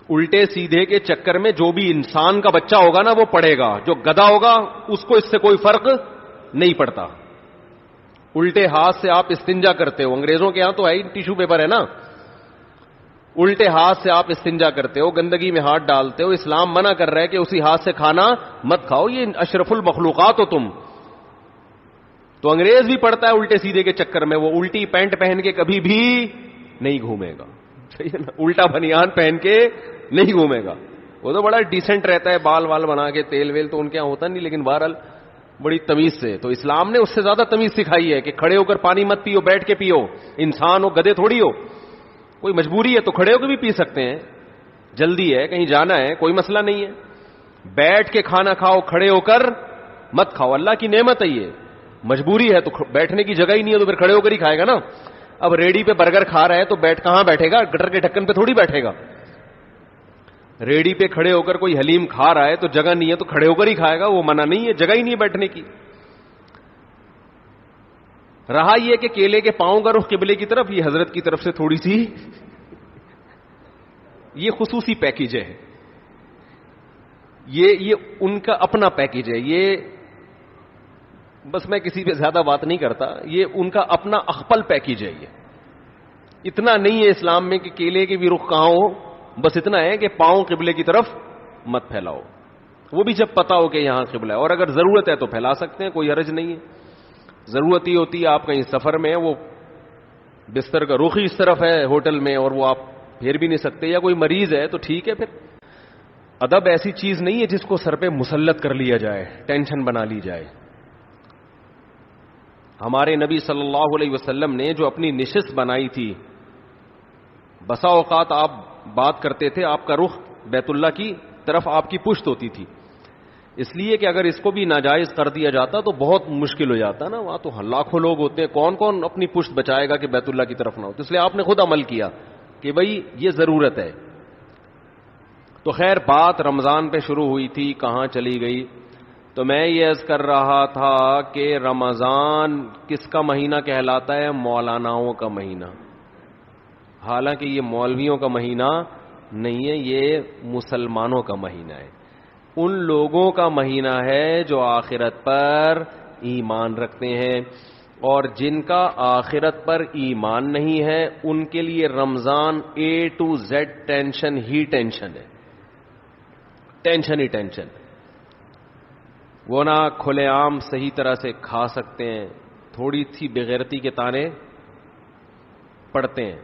الٹے سیدھے کے چکر میں جو بھی انسان کا بچہ ہوگا نا وہ پڑے گا, جو گدھا ہوگا اس کو اس سے کوئی فرق نہیں پڑتا. الٹے ہاتھ سے آپ استنجا کرتے ہو, انگریزوں کے ہاں تو ہے ہی ٹیشو پیپر ہے نا, الٹے ہاتھ سے آپ استنجا کرتے ہو, گندگی میں ہاتھ ڈالتے ہو. اسلام منع کر رہا ہے کہ اسی ہاتھ سے کھانا مت کھاؤ, یہ اشرف المخلوقات ہو تم. تو انگریز بھی پڑتا ہے الٹے سیدھے کے چکر میں, وہ الٹی پینٹ پہن کے کبھی بھی نہیں گھومے گا, صحیح ہے نا, الٹا بنیان پہن کے نہیں گھومے گا. وہ تو بڑا ڈیسنٹ رہتا ہے, بال وال بنا کے, تیل ویل تو ان کے یہاں ہوتا نہیں, لیکن بہرحال بڑی تمیز سے. تو اسلام نے اس سے زیادہ تمیز سکھائی ہے کہ کھڑے ہو کر پانی مت پیو, بیٹھ کے پیو. انسان ہو, گدھے تھوڑی ہو. کوئی مجبوری ہے تو کھڑے ہو کے بھی پی سکتے ہیں, جلدی ہے کہیں جانا ہے کوئی مسئلہ نہیں ہے. بیٹھ کے کھانا کھاؤ, کھڑے ہو کر مت کھاؤ, اللہ کی نعمت ہے یہ. مجبوری ہے تو بیٹھنے کی جگہ ہی نہیں ہے تو پھر کھڑے ہو کر ہی کھائے گا نا. اب ریڑی پہ برگر کھا رہا ہے تو کہاں بیٹھے گا؟ گٹر کے ڈھکن پہ تھوڑی بیٹھے گا. ریڑی پہ کھڑے ہو کر کوئی حلیم کھا رہا ہے تو جگہ نہیں ہے تو کھڑے ہو کر ہی کھائے گا, وہ منع نہیں ہے, جگہ ہی نہیں ہے بیٹھنے کی. رہا یہ کہ کیلے کے پاؤں کا رخ قبلے کی طرف, یہ حضرت کی طرف سے تھوڑی سی یہ خصوصی پیکیج ہے, یہ ان کا اپنا پیکیج ہے. یہ بس میں کسی پہ زیادہ بات نہیں کرتا, یہ ان کا اپنا اخپل پیکیج ہے. یہ اتنا نہیں ہے اسلام میں کہ کیلے کے بھی رخ کہاں ہو, بس اتنا ہے کہ پاؤں قبلے کی طرف مت پھیلاؤ, وہ بھی جب پتا ہو کہ یہاں قبلہ ہے. اور اگر ضرورت ہے تو پھیلا سکتے ہیں, کوئی حرج نہیں ہے. ضرورت ہی ہوتی ہے آپ کہیں سفر میں, وہ بستر کا رخ ہی اس طرف ہے ہوٹل میں اور وہ آپ پھیر بھی نہیں سکتے, یا کوئی مریض ہے تو ٹھیک ہے. پھر ادب ایسی چیز نہیں ہے جس کو سر پہ مسلط کر لیا جائے, ٹینشن بنا لی جائے. ہمارے نبی صلی اللہ علیہ وسلم نے جو اپنی نشست بنائی تھی بسا اوقات آپ بات کرتے تھے آپ کا رخ بیت اللہ کی طرف آپ کی پشت ہوتی تھی، اس لیے کہ اگر اس کو بھی ناجائز کر دیا جاتا تو بہت مشکل ہو جاتا نا، وہاں تو لاکھوں لوگ ہوتے ہیں، کون کون اپنی پشت بچائے گا کہ بیت اللہ کی طرف نہ ہو، تو اس لیے آپ نے خود عمل کیا کہ بھئی یہ ضرورت ہے. تو خیر بات رمضان پہ شروع ہوئی تھی، کہاں چلی گئی؟ تو میں یہ عرض کر رہا تھا کہ رمضان کس کا مہینہ کہلاتا ہے؟ مولاناؤں کا مہینہ. حالانکہ یہ مولویوں کا مہینہ نہیں ہے، یہ مسلمانوں کا مہینہ ہے، ان لوگوں کا مہینہ ہے جو آخرت پر ایمان رکھتے ہیں، اور جن کا آخرت پر ایمان نہیں ہے ان کے لیے رمضان A to Z tension he tension ہے، ٹینشن ہی ٹینشن. وہ نہ کھلے عام صحیح طرح سے کھا سکتے ہیں، تھوڑی سی بغیرتی کے تانے پڑتے ہیں.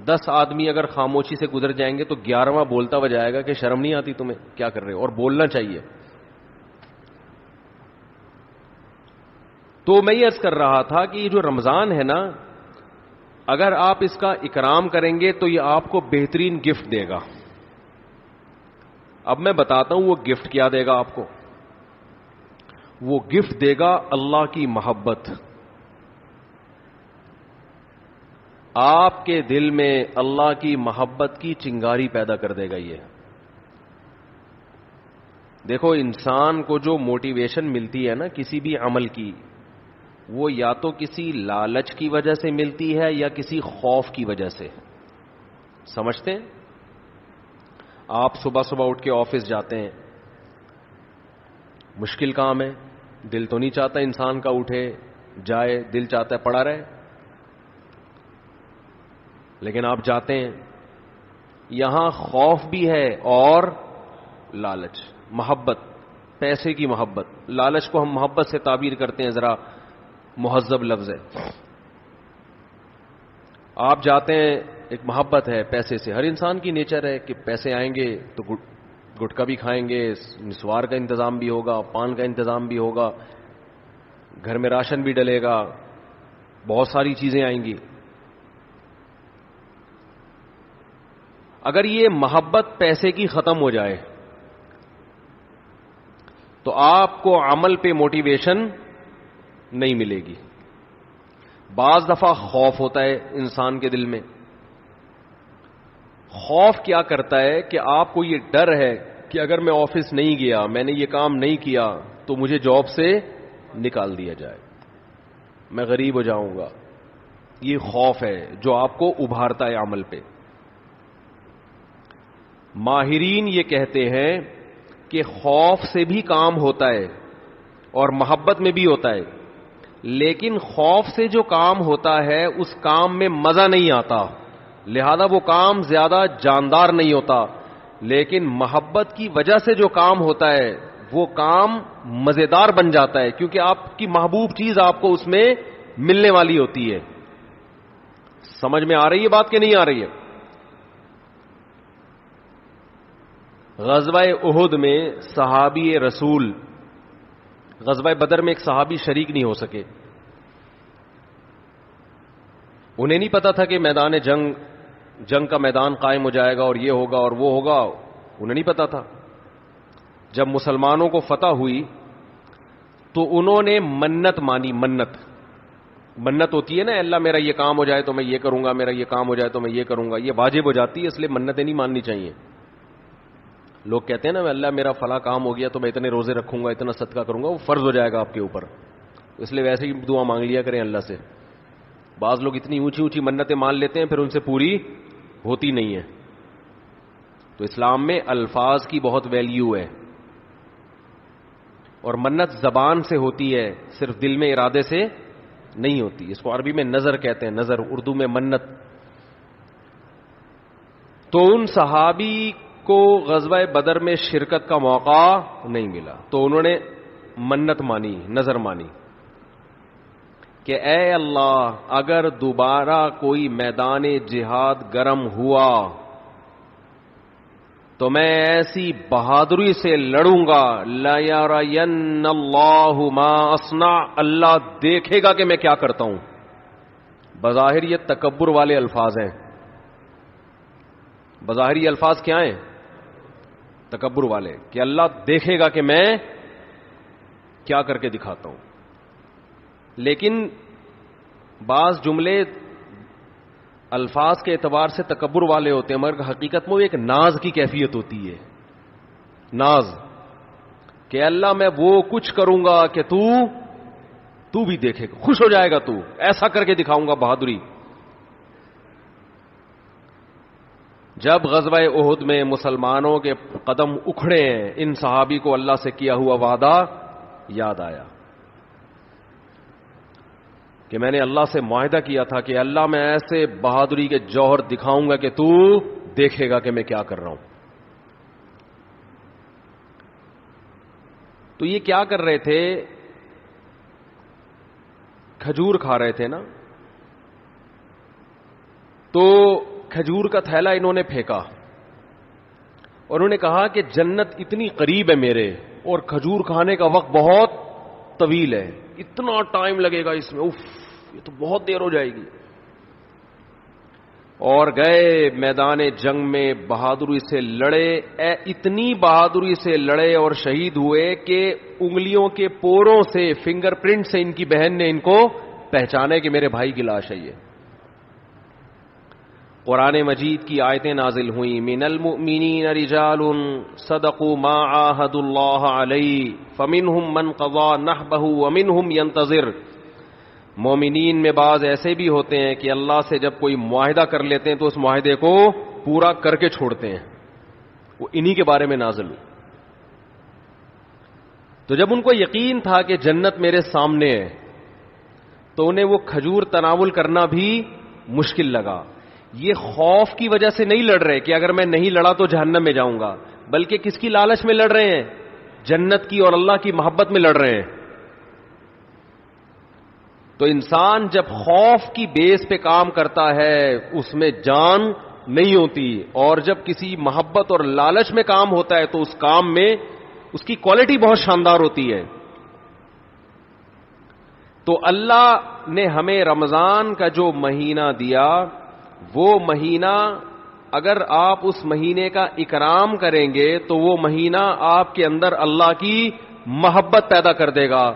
10 آدمی اگر خاموشی سے گزر جائیں گے تو 11واں بولتا ہوا جائے گا کہ شرم نہیں آتی تمہیں، کیا کر رہے ہو، اور بولنا چاہیے. تو میں یہ عرض کر رہا تھا کہ یہ جو رمضان ہے نا، اگر آپ اس کا اکرام کریں گے تو یہ آپ کو بہترین گفٹ دے گا. اب میں بتاتا ہوں وہ گفٹ کیا دے گا آپ کو. وہ گفٹ دے گا اللہ کی محبت. آپ کے دل میں اللہ کی محبت کی چنگاری پیدا کر دے گا. یہ دیکھو انسان کو جو موٹیویشن ملتی ہے نا کسی بھی عمل کی، وہ یا تو کسی لالچ کی وجہ سے ملتی ہے یا کسی خوف کی وجہ سے. سمجھتے ہیں؟ آپ صبح صبح اٹھ کے آفس جاتے ہیں، مشکل کام ہے، دل تو نہیں چاہتا انسان کا اٹھے جائے، دل چاہتا ہے پڑا رہے، لیکن آپ جاتے ہیں. یہاں خوف بھی ہے اور لالچ، محبت، پیسے کی محبت. لالچ کو ہم محبت سے تعبیر کرتے ہیں، ذرا مہذب لفظ ہے. آپ جاتے ہیں، ایک محبت ہے پیسے سے، ہر انسان کی نیچر ہے کہ پیسے آئیں گے تو گٹکا بھی کھائیں گے، نسوار کا انتظام بھی ہوگا، پان کا انتظام بھی ہوگا، گھر میں راشن بھی ڈلے گا، بہت ساری چیزیں آئیں گی. اگر یہ محبت پیسے کی ختم ہو جائے تو آپ کو عمل پہ موٹیویشن نہیں ملے گی. بعض دفعہ خوف ہوتا ہے انسان کے دل میں. خوف کیا کرتا ہے کہ آپ کو یہ ڈر ہے کہ اگر میں آفس نہیں گیا، میں نے یہ کام نہیں کیا تو مجھے جاب سے نکال دیا جائے، میں غریب ہو جاؤں گا. یہ خوف ہے جو آپ کو ابھارتا ہے عمل پہ. ماہرین یہ کہتے ہیں کہ خوف سے بھی کام ہوتا ہے اور محبت میں بھی ہوتا ہے، لیکن خوف سے جو کام ہوتا ہے اس کام میں مزہ نہیں آتا، لہذا وہ کام زیادہ جاندار نہیں ہوتا. لیکن محبت کی وجہ سے جو کام ہوتا ہے وہ کام مزیدار بن جاتا ہے، کیونکہ آپ کی محبوب چیز آپ کو اس میں ملنے والی ہوتی ہے. سمجھ میں آ رہی ہے بات کہ نہیں آ رہی ہے؟ غزوہ احد میں صحابی رسول، غزوہ بدر میں ایک صحابی شریک نہیں ہو سکے. انہیں نہیں پتا تھا کہ میدان جنگ کا میدان قائم ہو جائے گا اور یہ ہوگا اور وہ ہوگا، انہیں نہیں پتا تھا. جب مسلمانوں کو فتح ہوئی تو انہوں نے منت مانی. منت ہوتی ہے نا، اللہ میرا یہ کام ہو جائے تو میں یہ کروں گا، میرا یہ کام ہو جائے تو میں یہ کروں گا. یہ واجب ہو جاتی ہے، اس لیے منتیں نہیں ماننی چاہیے. لوگ کہتے ہیں نا اللہ میرا فلاں کام ہو گیا تو میں اتنے روزے رکھوں گا، اتنا صدقہ کروں گا، وہ فرض ہو جائے گا آپ کے اوپر، اس لیے ویسے ہی دعا مانگ لیا کریں اللہ سے. بعض لوگ اتنی اونچی اونچی منتیں مان لیتے ہیں پھر ان سے پوری ہوتی نہیں ہے. تو اسلام میں الفاظ کی بہت ویلیو ہے، اور منت زبان سے ہوتی ہے، صرف دل میں ارادے سے نہیں ہوتی. اس کو عربی میں نظر کہتے ہیں، نظر، اردو میں منت. تو ان صحابی کو غزوہ بدر میں شرکت کا موقع نہیں ملا تو انہوں نے منت مانی، نظر مانی کہ اے اللہ اگر دوبارہ کوئی میدان جہاد گرم ہوا تو میں ایسی بہادری سے لڑوں گا، لَيَرَيَنَّ اللَّهُ مَا أَصْنَعُ، اللہ دیکھے گا کہ میں کیا کرتا ہوں. بظاہر یہ تکبر والے الفاظ ہیں، بظاہری الفاظ کیا ہیں؟ تکبر والے، کہ اللہ دیکھے گا کہ میں کیا کر کے دکھاتا ہوں. لیکن بعض جملے الفاظ کے اعتبار سے تکبر والے ہوتے ہیں، مگر حقیقت میں وہ ایک ناز کی کیفیت ہوتی ہے. ناز، کہ اللہ میں وہ کچھ کروں گا کہ تو بھی دیکھے گا، خوش ہو جائے گا، تو ایسا کر کے دکھاؤں گا بہادری. جب غزوہ احد میں مسلمانوں کے قدم اکھڑے ہیں، ان صحابی کو اللہ سے کیا ہوا وعدہ یاد آیا کہ میں نے اللہ سے معاہدہ کیا تھا کہ اللہ میں ایسے بہادری کے جوہر دکھاؤں گا کہ تو دیکھے گا کہ میں کیا کر رہا ہوں. تو یہ کیا کر رہے تھے؟ کھجور کھا رہے تھے نا، تو کھجور کا تھیلا انہوں نے پھینکا اور انہوں نے کہا کہ جنت اتنی قریب ہے میرے، اور کھجور کھانے کا وقت بہت طویل ہے، اتنا ٹائم لگے گا اس میں، اف یہ تو بہت دیر ہو جائے گی. اور گئے میدان جنگ میں، بہادری سے لڑے، اتنی بہادری سے لڑے اور شہید ہوئے کہ انگلیوں کے پوروں سے، فنگر پرنٹ سے ان کی بہن نے ان کو پہچانے کہ میرے بھائی کی لاش ہے. یہ قرآن مجید کی آیتیں نازل ہوئیں، من المؤمنین رجال صدقوا ما عاہدوا اللہ علیہ فمنہم من قضى نحبہ ومنہم ینتظر. مومنین میں بعض ایسے بھی ہوتے ہیں کہ اللہ سے جب کوئی معاہدہ کر لیتے ہیں تو اس معاہدے کو پورا کر کے چھوڑتے ہیں. وہ انہی کے بارے میں نازل ہوئی. تو جب ان کو یقین تھا کہ جنت میرے سامنے ہے تو انہیں وہ کھجور تناول کرنا بھی مشکل لگا. یہ خوف کی وجہ سے نہیں لڑ رہے کہ اگر میں نہیں لڑا تو جہنم میں جاؤں گا، بلکہ کس کی لالچ میں لڑ رہے ہیں؟ جنت کی اور اللہ کی محبت میں لڑ رہے ہیں. تو انسان جب خوف کی بیس پہ کام کرتا ہے اس میں جان نہیں ہوتی، اور جب کسی محبت اور لالچ میں کام ہوتا ہے تو اس کام میں اس کی کوالٹی بہت شاندار ہوتی ہے. تو اللہ نے ہمیں رمضان کا جو مہینہ دیا، وہ مہینہ اگر آپ اس مہینے کا اکرام کریں گے تو وہ مہینہ آپ کے اندر اللہ کی محبت پیدا کر دے گا.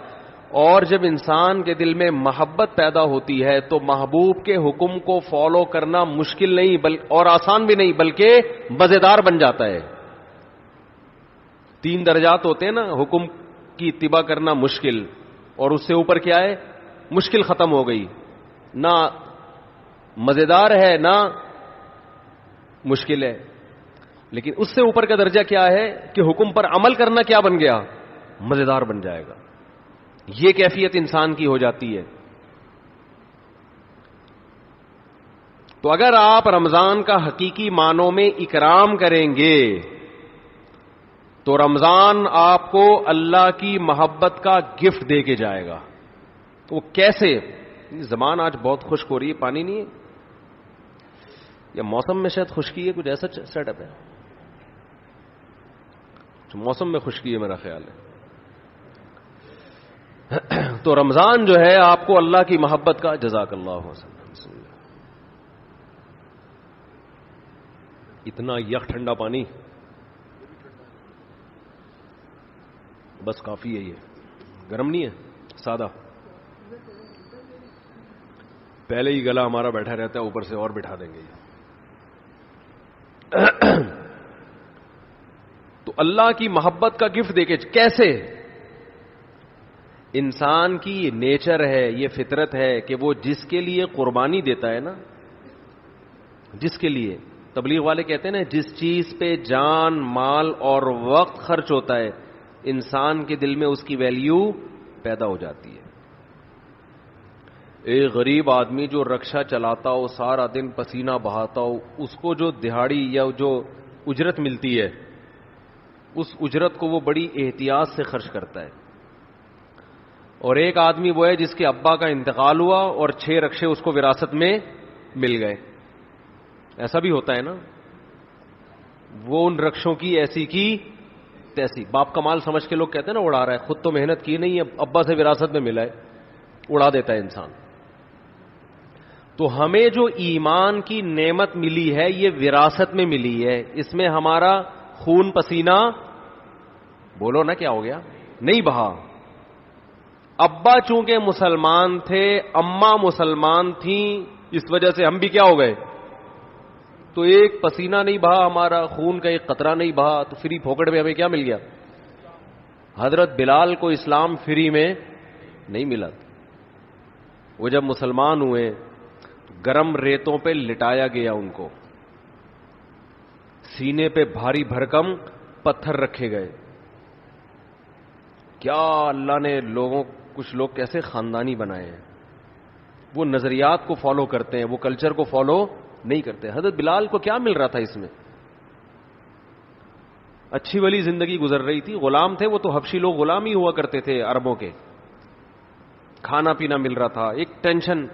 اور جب انسان کے دل میں محبت پیدا ہوتی ہے تو محبوب کے حکم کو فالو کرنا مشکل نہیں اور آسان بھی نہیں، بلکہ مزیدار بن جاتا ہے. 3 درجات ہوتے ہیں نا، حکم کی اتباع کرنا مشکل، اور اس سے اوپر کیا ہے؟ مشکل ختم ہو گئی، نہ مزیدار ہے نہ مشکل ہے. لیکن اس سے اوپر کا درجہ کیا ہے کہ حکم پر عمل کرنا کیا بن گیا؟ مزیدار بن جائے گا. یہ کیفیت انسان کی ہو جاتی ہے. تو اگر آپ رمضان کا حقیقی معنوں میں اکرام کریں گے تو رمضان آپ کو اللہ کی محبت کا گفٹ دے کے جائے گا. تو وہ کیسے؟ زبان آج بہت خشک ہو رہی ہے، پانی نہیں ہے یا موسم میں شاید خشکی ہے، کچھ ایسا سیٹ اپ ہے. موسم میں خشکی ہے میرا خیال ہے. تو رمضان جو ہے آپ کو اللہ کی محبت کا، جزاک اللہ وسلم، اتنا یک ٹھنڈا پانی بس کافی ہے. یہ گرم نہیں ہے، سادہ. پہلے ہی گلا ہمارا بیٹھا رہتا ہے، اوپر سے اور بٹھا دیں گے. تو اللہ کی محبت کا گفٹ دے کے کیسے؟ انسان کی یہ نیچر ہے، یہ فطرت ہے کہ وہ جس کے لیے قربانی دیتا ہے نا، جس کے لیے، تبلیغ والے کہتے ہیں نا، جس چیز پہ جان، مال اور وقت خرچ ہوتا ہے انسان کے دل میں اس کی ویلیو پیدا ہو جاتی ہے. ایک غریب آدمی جو رکشہ چلاتا ہو، سارا دن پسینہ بہاتا ہو، اس کو جو دہاڑی یا جو اجرت ملتی ہے اس اجرت کو وہ بڑی احتیاط سے خرچ کرتا ہے. اور ایک آدمی وہ ہے جس کے ابا کا انتقال ہوا اور 6 رکشے اس کو وراثت میں مل گئے. ایسا بھی ہوتا ہے نا، وہ ان رکشوں کی ایسی کی تیسی، باپ کا مال سمجھ کے لوگ کہتے ہیں نا اڑا رہا ہے، خود تو محنت کی نہیں ہے، ابا سے وراثت میں ملا ہے، اڑا دیتا ہے انسان. تو ہمیں جو ایمان کی نعمت ملی ہے یہ وراثت میں ملی ہے، اس میں ہمارا خون پسینہ بولو نا کیا ہو گیا، نہیں بہا. ابا چونکہ مسلمان تھے، اماں مسلمان تھیں، اس وجہ سے ہم بھی کیا ہو گئے، تو ایک پسینہ نہیں بہا ہمارا، خون کا ایک قطرہ نہیں بہا، تو فری پھوکٹ میں ہمیں کیا مل گیا. حضرت بلال کو اسلام فری میں نہیں ملا. وہ جب مسلمان ہوئے گرم ریتوں پہ لٹایا گیا، ان کو سینے پہ بھاری بھرکم پتھر رکھے گئے. کیا اللہ نے کچھ لوگ کیسے خاندانی بنائے ہیں، وہ نظریات کو فالو کرتے ہیں، وہ کلچر کو فالو نہیں کرتے. حضرت بلال کو کیا مل رہا تھا اس میں، اچھی والی زندگی گزر رہی تھی، غلام تھے وہ، تو حبشی لوگ غلام ہی ہوا کرتے تھے عربوں کے، کھانا پینا مل رہا تھا، ایک ٹینشن.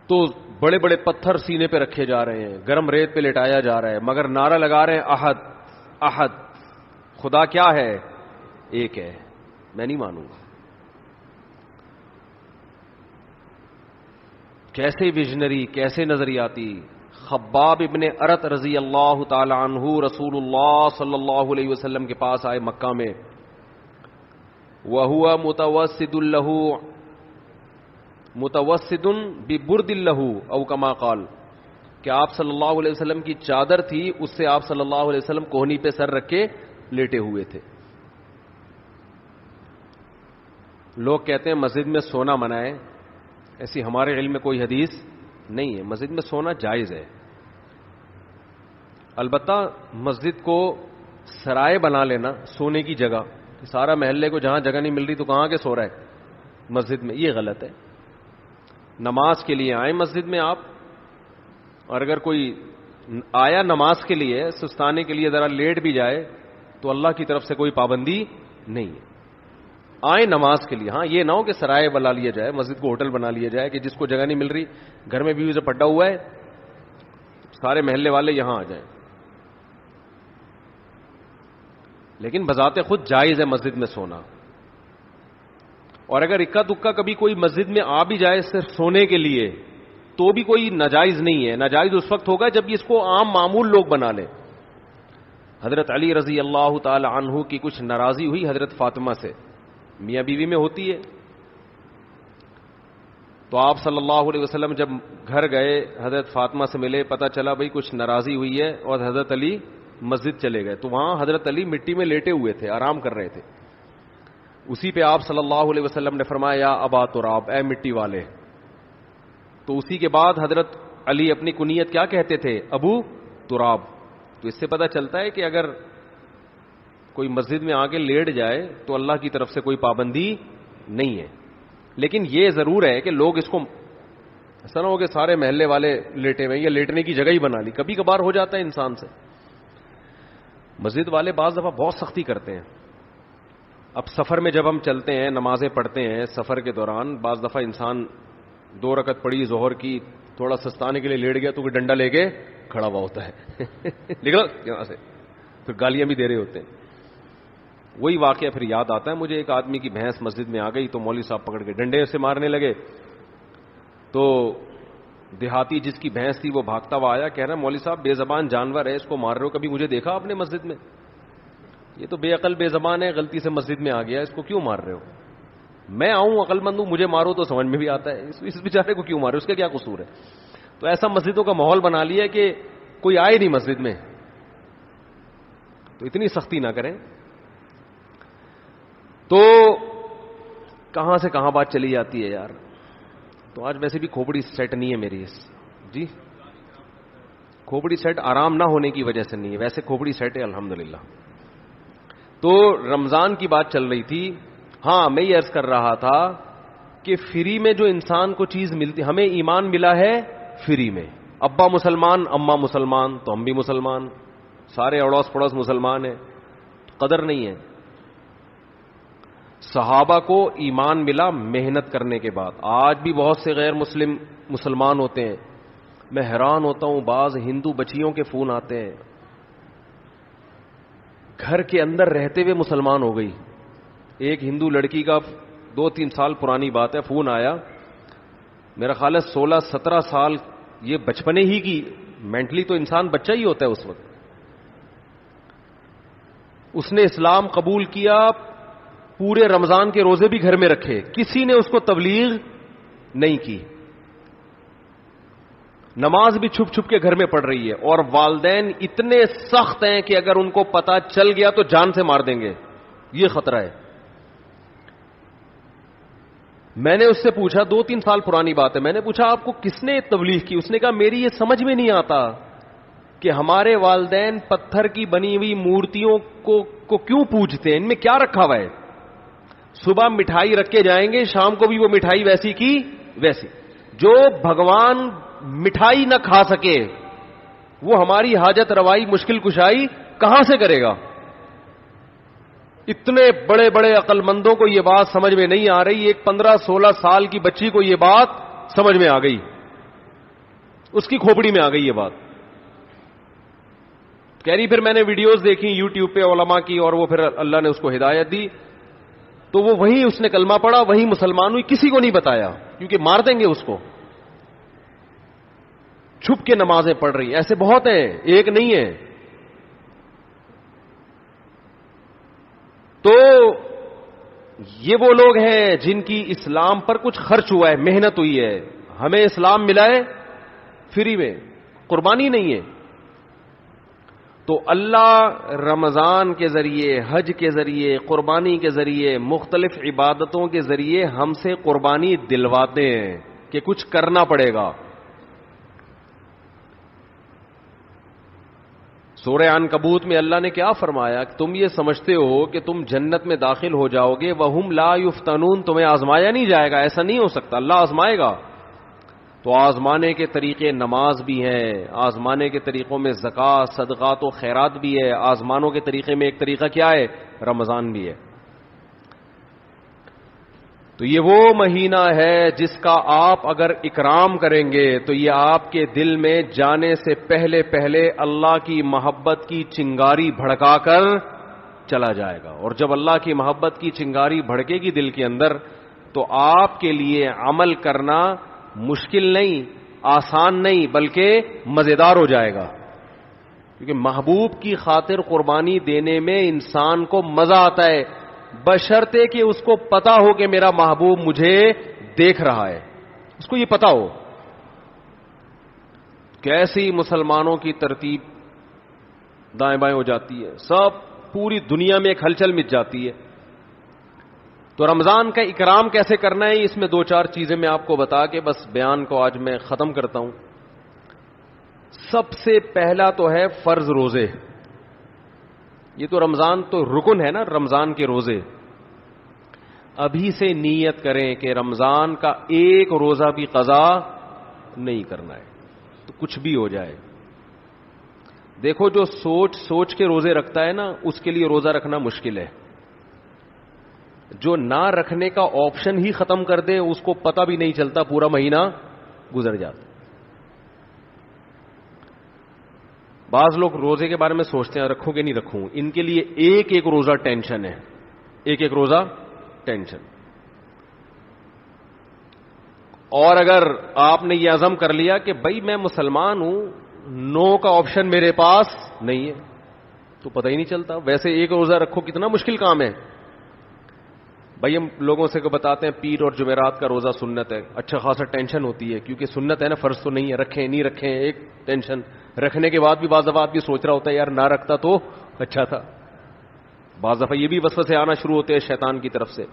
تو بڑے بڑے پتھر سینے پہ رکھے جا رہے ہیں، گرم ریت پہ لٹایا جا رہا ہے، مگر نعرہ لگا رہے ہیں احد احد، خدا کیا ہے، ایک ہے، میں نہیں مانوں گا. کیسے ویژنری، کیسے نظریاتی. خباب ابن ارت رضی اللہ تعالی عنہ رسول اللہ صلی اللہ علیہ وسلم کے پاس آئے مکہ میں، وَهُوَ متوسد ببرد له او کما قال، کہ آپ صلی اللہ علیہ وسلم کی چادر تھی، اس سے آپ صلی اللہ علیہ وسلم کوہنی پہ سر رکھ کے لیٹے ہوئے تھے. لوگ کہتے ہیں مسجد میں سونا منع ہے، ایسی ہمارے علم میں کوئی حدیث نہیں ہے. مسجد میں سونا جائز ہے، البتہ مسجد کو سرائے بنا لینا سونے کی جگہ، سارا محلے کو جہاں جگہ نہیں مل رہی تو کہاں کے سو رہا ہے مسجد میں، یہ غلط ہے. نماز کے لیے آئیں مسجد میں آپ، اور اگر کوئی آیا نماز کے لیے سستانے کے لیے ذرا لیٹ بھی جائے تو اللہ کی طرف سے کوئی پابندی نہیں ہے. آئیں نماز کے لیے. ہاں یہ نہ ہو کہ سرائے بنا لیا جائے، مسجد کو ہوٹل بنا لیا جائے کہ جس کو جگہ نہیں مل رہی، گھر میں بیوی سے پٹا ہوا ہے، سارے محلے والے یہاں آ جائیں. لیکن بذات خود جائز ہے مسجد میں سونا. اور اگر اکا دکا کبھی کوئی مسجد میں آ بھی جائے صرف سونے کے لیے تو بھی کوئی ناجائز نہیں ہے. ناجائز اس وقت ہوگا جب اس کو عام معمول لوگ بنا لیں. حضرت علی رضی اللہ تعالی عنہ کی کچھ ناراضی ہوئی حضرت فاطمہ سے، میاں بیوی میں ہوتی ہے. تو آپ صلی اللہ علیہ وسلم جب گھر گئے حضرت فاطمہ سے ملے، پتہ چلا بھئی کچھ ناراضی ہوئی ہے، اور حضرت علی مسجد چلے گئے. تو وہاں حضرت علی مٹی میں لیٹے ہوئے تھے، آرام کر رہے تھے. اسی پہ آپ صلی اللہ علیہ وسلم نے فرمایا یا ابا تراب، اے مٹی والے. تو اسی کے بعد حضرت علی اپنی کنیت کیا کہتے تھے، ابو تراب. تو اس سے پتہ چلتا ہے کہ اگر کوئی مسجد میں آگے لیٹ جائے تو اللہ کی طرف سے کوئی پابندی نہیں ہے. لیکن یہ ضرور ہے کہ لوگ اس کو ایسا نہ ہو کہ سارے محلے والے لیٹے ہوئے، یا لیٹنے کی جگہ ہی بنا لی. کبھی کبھار ہو جاتا ہے انسان سے. مسجد والے بعض دفعہ بہت سختی کرتے ہیں. اب سفر میں جب ہم چلتے ہیں نمازیں پڑھتے ہیں سفر کے دوران، بعض دفعہ انسان 2 رکعت پڑھی ظہر کی، تھوڑا سستانے کے لیے لیٹ گیا تو کوئی ڈنڈا لے کے کھڑا ہوا ہوتا ہے نکلو یہاں سے، پھر گالیاں بھی دے رہے ہوتے ہیں. وہی واقعہ پھر یاد آتا ہے مجھے. ایک آدمی کی بھینس مسجد میں آ گئی تو مولوی صاحب پکڑ کے ڈنڈے سے مارنے لگے. تو دیہاتی جس کی بھینس تھی وہ بھاگتا ہوا آیا، کہہ رہا مولوی صاحب بے زبان جانور ہے، اس کو مار رہے ہو، کبھی مجھے دیکھا آپ نے مسجد میں؟ یہ تو بے عقل بے زبان ہے، غلطی سے مسجد میں آ گیا، اس کو کیوں مار رہے ہو؟ میں آؤں عقل مند ہوں، مجھے مارو تو سمجھ میں بھی آتا ہے، اس بیچارے کو کیوں مارے، اس کا کیا قصور ہے؟ تو ایسا مسجدوں کا ماحول بنا لیا کہ کوئی آئے نہیں مسجد میں. تو اتنی سختی نہ کریں. تو کہاں سے کہاں بات چلی جاتی ہے یار. تو آج ویسے بھی کھوپڑی سیٹ نہیں ہے میری جی، کھوپڑی سیٹ آرام نہ ہونے کی وجہ سے نہیں ہے، ویسے کھوپڑی سیٹ ہے الحمدللہ. تو رمضان کی بات چل رہی تھی. ہاں میں یہ عرض کر رہا تھا کہ فری میں جو انسان کو چیز ملتی، ہمیں ایمان ملا ہے فری میں. ابا مسلمان اماں مسلمان تو ہم بھی مسلمان، سارے اڑوس پڑوس مسلمان ہیں، قدر نہیں ہے. صحابہ کو ایمان ملا محنت کرنے کے بعد. آج بھی بہت سے غیر مسلمان ہوتے ہیں. میں حیران ہوتا ہوں، بعض ہندو بچیوں کے فون آتے ہیں، گھر کے اندر رہتے ہوئے مسلمان ہو گئی. ایک ہندو لڑکی کا 2-3 سال پرانی بات ہے, فون آیا, میرا خیال ہے 16-17 سال, یہ بچپنے ہی کی, مینٹلی تو انسان بچہ ہی ہوتا ہے اس وقت. اس نے اسلام قبول کیا, پورے رمضان کے روزے بھی گھر میں رکھے, کسی نے اس کو تبلیغ نہیں کی, نماز بھی چھپ چھپ کے گھر میں پڑھ رہی ہے, اور والدین اتنے سخت ہیں کہ اگر ان کو پتا چل گیا تو جان سے مار دیں گے, یہ خطرہ ہے. میں نے اس سے پوچھا, 2-3 سال پرانی بات ہے, میں نے پوچھا آپ کو کس نے تبلیغ کی؟ اس نے کہا میری یہ سمجھ میں نہیں آتا کہ ہمارے والدین پتھر کی بنی ہوئی مورتیوں کو کیوں پوجتے ہیں, ان میں کیا رکھا ہوا ہے؟ صبح مٹھائی رکھ کے جائیں گے, شام کو بھی وہ مٹھائی ویسی کی ویسی. جو بھگوان مٹھائی نہ کھا سکے وہ ہماری حاجت روائی مشکل کشائی کہاں سے کرے گا؟ اتنے بڑے بڑے عقل مندوں کو یہ بات سمجھ میں نہیں آ رہی, ایک 15-16 سال کی بچی کو یہ بات سمجھ میں آ گئی, اس کی کھوپڑی میں آ گئی یہ بات. کہہ رہی پھر میں نے ویڈیوز دیکھی یوٹیوب پہ علماء کی, اور وہ پھر اللہ نے اس کو ہدایت دی, تو وہ وہیں اس نے کلمہ پڑھا, وہیں مسلمان ہوئی, کسی کو نہیں بتایا کیونکہ مار دیں گے اس کو. چھپ کے نمازیں پڑھ رہی, ایسے بہت ہیں, ایک نہیں ہے. تو یہ وہ لوگ ہیں جن کی اسلام پر کچھ خرچ ہوا ہے, محنت ہوئی ہے. ہمیں اسلام ملا ہے فری میں, قربانی نہیں ہے. تو اللہ رمضان کے ذریعے, حج کے ذریعے, قربانی کے ذریعے, مختلف عبادتوں کے ذریعے ہم سے قربانی دلواتے ہیں کہ کچھ کرنا پڑے گا. سورہ عنکبوت میں اللہ نے کیا فرمایا کہ تم یہ سمجھتے ہو کہ تم جنت میں داخل ہو جاؤ گے, وَهُمْ لَا يُفْتَنُونَ, تمہیں آزمایا نہیں جائے گا, ایسا نہیں ہو سکتا, اللہ آزمائے گا. تو آزمانے کے طریقے نماز بھی ہیں, آزمانے کے طریقوں میں زکوٰۃ, صدقات و خیرات بھی ہے. آزمانوں کے طریقے میں ایک طریقہ کیا ہے؟ رمضان بھی ہے. تو یہ وہ مہینہ ہے جس کا آپ اگر اکرام کریں گے تو یہ آپ کے دل میں جانے سے پہلے پہلے اللہ کی محبت کی چنگاری بھڑکا کر چلا جائے گا. اور جب اللہ کی محبت کی چنگاری بھڑکے گی دل کے اندر, تو آپ کے لیے عمل کرنا مشکل نہیں, آسان نہیں, بلکہ مزیدار ہو جائے گا. کیونکہ محبوب کی خاطر قربانی دینے میں انسان کو مزہ آتا ہے, بشرطے کہ اس کو پتا ہو کہ میرا محبوب مجھے دیکھ رہا ہے, اس کو یہ پتا ہو. کیسی مسلمانوں کی ترتیب دائیں بائیں ہو جاتی ہے, سب پوری دنیا میں ایک ہلچل مچ جاتی ہے. تو رمضان کا اکرام کیسے کرنا ہے, اس میں 2-4 چیزیں میں آپ کو بتا کے بس بیان کو آج میں ختم کرتا ہوں. سب سے پہلا تو ہے فرض روزے. یہ تو رمضان تو رکن ہے نا, رمضان کے روزے. ابھی سے نیت کریں کہ رمضان کا ایک روزہ بھی قضا نہیں کرنا ہے, تو کچھ بھی ہو جائے. دیکھو جو سوچ کے روزے رکھتا ہے نا, اس کے لیے روزہ رکھنا مشکل ہے. جو نہ رکھنے کا آپشن ہی ختم کر دے, اس کو پتہ بھی نہیں چلتا پورا مہینہ گزر جاتا. بعض لوگ روزے کے بارے میں سوچتے ہیں رکھوں کہ نہیں رکھوں, ان کے لیے ایک ایک روزہ ٹینشن ہے, ایک ایک روزہ ٹینشن. اور اگر آپ نے یہ عزم کر لیا کہ بھائی میں مسلمان ہوں, نو کا آپشن میرے پاس نہیں ہے, تو پتہ ہی نہیں چلتا. ویسے ایک روزہ رکھو کتنا مشکل کام ہے. بھائی ہم لوگوں سے بتاتے ہیں پیر اور جمعرات کا روزہ سنت ہے, اچھا خاصا ٹینشن ہوتی ہے کیونکہ سنت ہے نا, فرض تو نہیں ہے, رکھیں نہیں رکھیں ایک ٹینشن. رکھنے کے بعد بھی بعض دفعہ آدمی سوچ رہا ہوتا ہے یار نہ رکھتا تو اچھا تھا. بعض دفعہ یہ بھی وسوسے آنا شروع ہوتے ہیں شیطان کی طرف سے.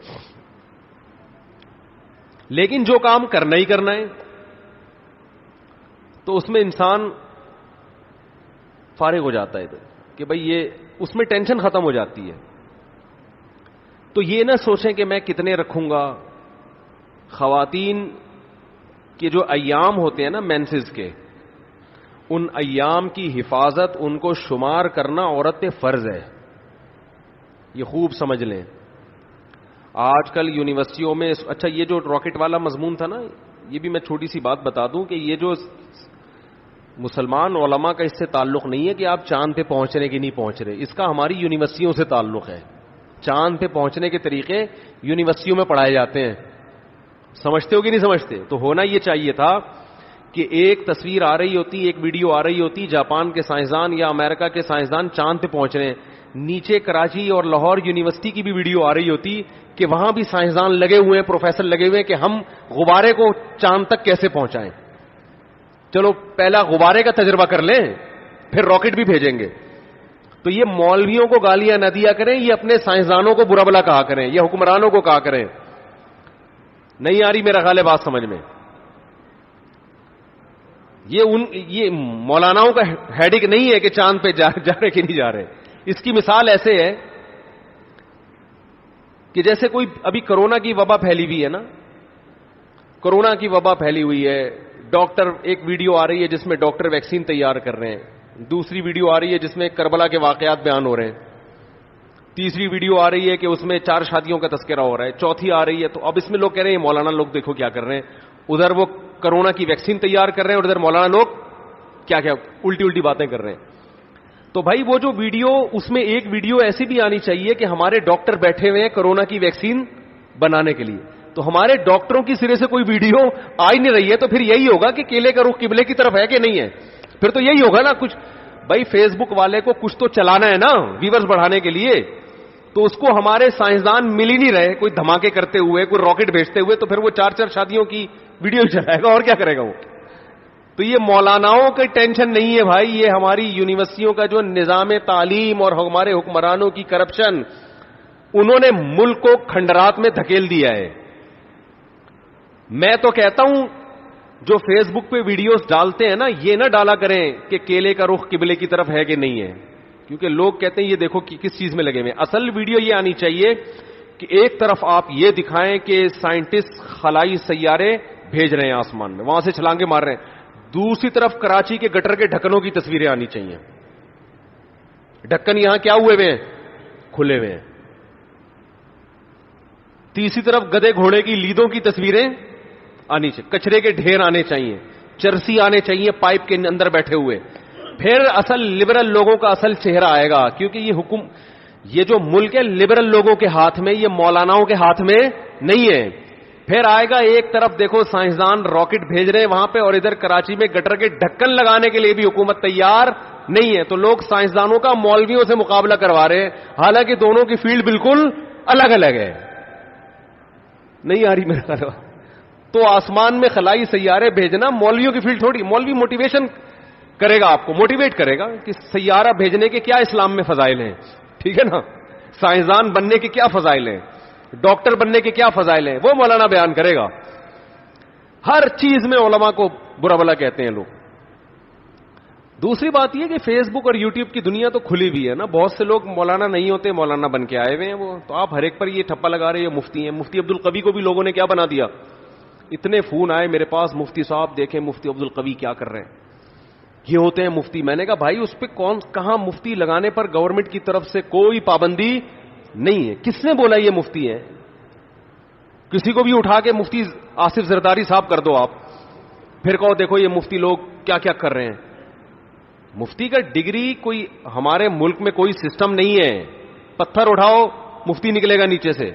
لیکن جو کام کرنا ہی کرنا ہے تو اس میں انسان فارغ ہو جاتا ہے کہ بھائی یہ, اس میں ٹینشن ختم ہو جاتی ہے. تو یہ نہ سوچیں کہ میں کتنے رکھوں گا. خواتین کے جو ایام ہوتے ہیں نا مینسز کے, ان ایام کی حفاظت, ان کو شمار کرنا عورت پہ فرض ہے. یہ خوب سمجھ لیں. آج کل یونیورسٹیوں میں, اچھا یہ جو راکٹ والا مضمون تھا نا, یہ بھی میں چھوٹی سی بات بتا دوں کہ یہ جو مسلمان علماء کا اس سے تعلق نہیں ہے کہ آپ چاند پہ پہنچ رہے کہ نہیں پہنچ رہے, اس کا ہماری یونیورسٹیوں سے تعلق ہے. چاند پہ پہنچنے کے طریقے یونیورسٹیوں میں پڑھائے جاتے ہیں, سمجھتے ہو کہ نہیں سمجھتے؟ تو ہونا یہ چاہیے تھا کہ ایک تصویر آ رہی ہوتی, ایک ویڈیو آ رہی ہوتی, جاپان کے سائنسدان یا امریکہ کے سائنسدان چاند پہ پہنچ رہے ہیں, نیچے کراچی اور لاہور یونیورسٹی کی بھی ویڈیو آ رہی ہوتی کہ وہاں بھی سائنسدان لگے ہوئے ہیں, پروفیسر لگے ہوئے ہیں کہ ہم غبارے کو چاند تک کیسے پہنچائیں. چلو پہلا غبارے کا تجربہ کر لیں, پھر راکٹ بھی بھیجیں گے. تو یہ مولویوں کو گالیاں نہ دیا کریں, یہ اپنے سائنسدانوں کو برا بلا کہا کریں, یہ حکمرانوں کو کہا کریں. نہیں آ رہی میرا خیال ہے بات سمجھ میں؟ یہ مولاناؤں کا ہیڈک نہیں ہے کہ چاند پہ جا رہے کہ نہیں جا رہے. اس کی مثال ایسے ہے کہ جیسے کوئی ابھی کرونا کی وبا پھیلی ہوئی ہے نا, کرونا کی وبا پھیلی ہوئی ہے, ڈاکٹر, ایک ویڈیو آ رہی ہے جس میں ڈاکٹر ویکسین تیار کر رہے ہیں, دوسری ویڈیو آ رہی ہے جس میں کربلا کے واقعات بیان ہو رہے ہیں, تیسری ویڈیو آ رہی ہے کہ اس میں 4 شادیوں کا تذکرہ ہو رہا ہے, چوتھی آ رہی ہے. تو اب اس میں لوگ کہہ رہے ہیں مولانا لوگ دیکھو کیا کر رہے ہیں, ادھر وہ کرونا کی ویکسین تیار کر رہے ہیں اور ادھر مولانا لوگ کیا کیا الٹی باتیں کر رہے ہیں. تو بھائی وہ جو ویڈیو, اس میں ایک ویڈیو ایسی بھی آنی چاہیے کہ ہمارے ڈاکٹر بیٹھے ہوئے ہیں کرونا کی ویکسین بنانے کے لیے. تو ہمارے ڈاکٹروں کی سرے سے کوئی ویڈیو آ ہی نہیں رہی ہے, تو پھر یہی ہوگا کہ کیلے کا رخ قبلے کی طرف ہے کہ نہیں ہے, پھر تو یہی ہوگا نا کچھ. بھائی فیس بک والے کو کچھ تو چلانا ہے نا ویورز بڑھانے کے لیے, تو اس کو ہمارے سائنسدان مل ہی نہیں رہے کوئی دھماکے کرتے ہوئے, کوئی راکٹ بھیجتے ہوئے, تو پھر وہ 4 شادیوں کی ویڈیو چلائے گا اور کیا کرے گا وہ. تو یہ مولاناؤں کی ٹینشن نہیں ہے بھائی, یہ ہماری یونیورسٹیوں کا جو نظام تعلیم اور ہمارے حکمرانوں کی کرپشن, انہوں نے ملک کو کھنڈرات میں دھکیل دیا ہے. میں تو کہتا ہوں جو فیس بک پہ ویڈیوز ڈالتے ہیں نا, یہ نہ ڈالا کریں کہ کیلے کا رخ قبلے کی طرف ہے کہ نہیں ہے, کیونکہ لوگ کہتے ہیں یہ دیکھو کہ کس چیز میں لگے ہوئے. اصل ویڈیو یہ آنی چاہیے کہ ایک طرف آپ یہ دکھائیں کہ سائنٹسٹ خلائی سیارے بھیج رہے ہیں آسمان میں, وہاں سے چھلانگے مار رہے ہیں, دوسری طرف کراچی کے گٹر کے ڈھکنوں کی تصویریں آنی چاہیے. ڈھکن یہاں کیا ہوئے ہوئے ہیں, کھلے ہوئے ہیں. تیسری طرف گدے گھوڑے کی لیدوں کی تصویریں آنی چاہیے, کچرے کے ڈھیر آنے چاہیے, چرسی آنے چاہیے پائپ کے اندر بیٹھے ہوئے. پھر اصل لبرل لوگوں کا اصل چہرہ آئے گا, کیونکہ یہ جو ملک ہے لبرل لوگوں کے ہاتھ میں, یہ مولاناؤں کے ہاتھ میں نہیں ہے. پھر آئے گا ایک طرف دیکھو سائنسدان راکٹ بھیج رہے ہیں وہاں پہ, اور ادھر کراچی میں گٹر کے ڈھکن لگانے کے لیے بھی حکومت تیار نہیں ہے. تو لوگ سائنسدانوں کا مولویوں سے مقابلہ کروا رہے ہیں, حالانکہ دونوں کی فیلڈ بالکل الگ الگ ہے. نہیں آ رہی میرا خیال. تو آسمان میں خلائی سیارے بھیجنا مولویوں کی فیلڈ تھوڑی. مولوی موٹیویشن کرے گا, آپ کو موٹیویٹ کرے گا کہ سیارہ بھیجنے کے کیا اسلام میں فضائل ہیں, ٹھیک ہے نا, سائنسدان بننے کے کیا فضائل ہیں, ڈاکٹر بننے کے کیا فضائل ہیں, وہ مولانا بیان کرے گا. ہر چیز میں علماء کو برا بلا کہتے ہیں لوگ. دوسری بات یہ کہ فیس بک اور یوٹیوب کی دنیا تو کھلی بھی ہے نا, بہت سے لوگ مولانا نہیں ہوتے, مولانا بن کے آئے ہوئے ہیں وہ. تو آپ ہر ایک پر یہ ٹھپا لگا رہے ہیں مفتی ہیں. مفتی عبد القوی کو بھی لوگوں نے کیا بنا دیا, اتنے فون آئے میرے پاس, مفتی صاحب دیکھیں مفتی عبد القوی کیا کر رہے ہیں, یہ ہوتے ہیں مفتی. میں نے کہا بھائی اس پہ کہاں مفتی لگانے پر گورنمنٹ کی طرف سے کوئی پابندی نہیں ہے. کس نے بولا یہ مفتی ہے؟ کسی کو بھی اٹھا کے مفتی آصف زرداری صاحب کر دو آپ, پھر کہو دیکھو یہ مفتی لوگ کیا کیا کر رہے ہیں. مفتی کا ڈگری کوئی ہمارے ملک میں کوئی سسٹم نہیں ہے, پتھر اٹھاؤ مفتی نکلے گا نیچے سے.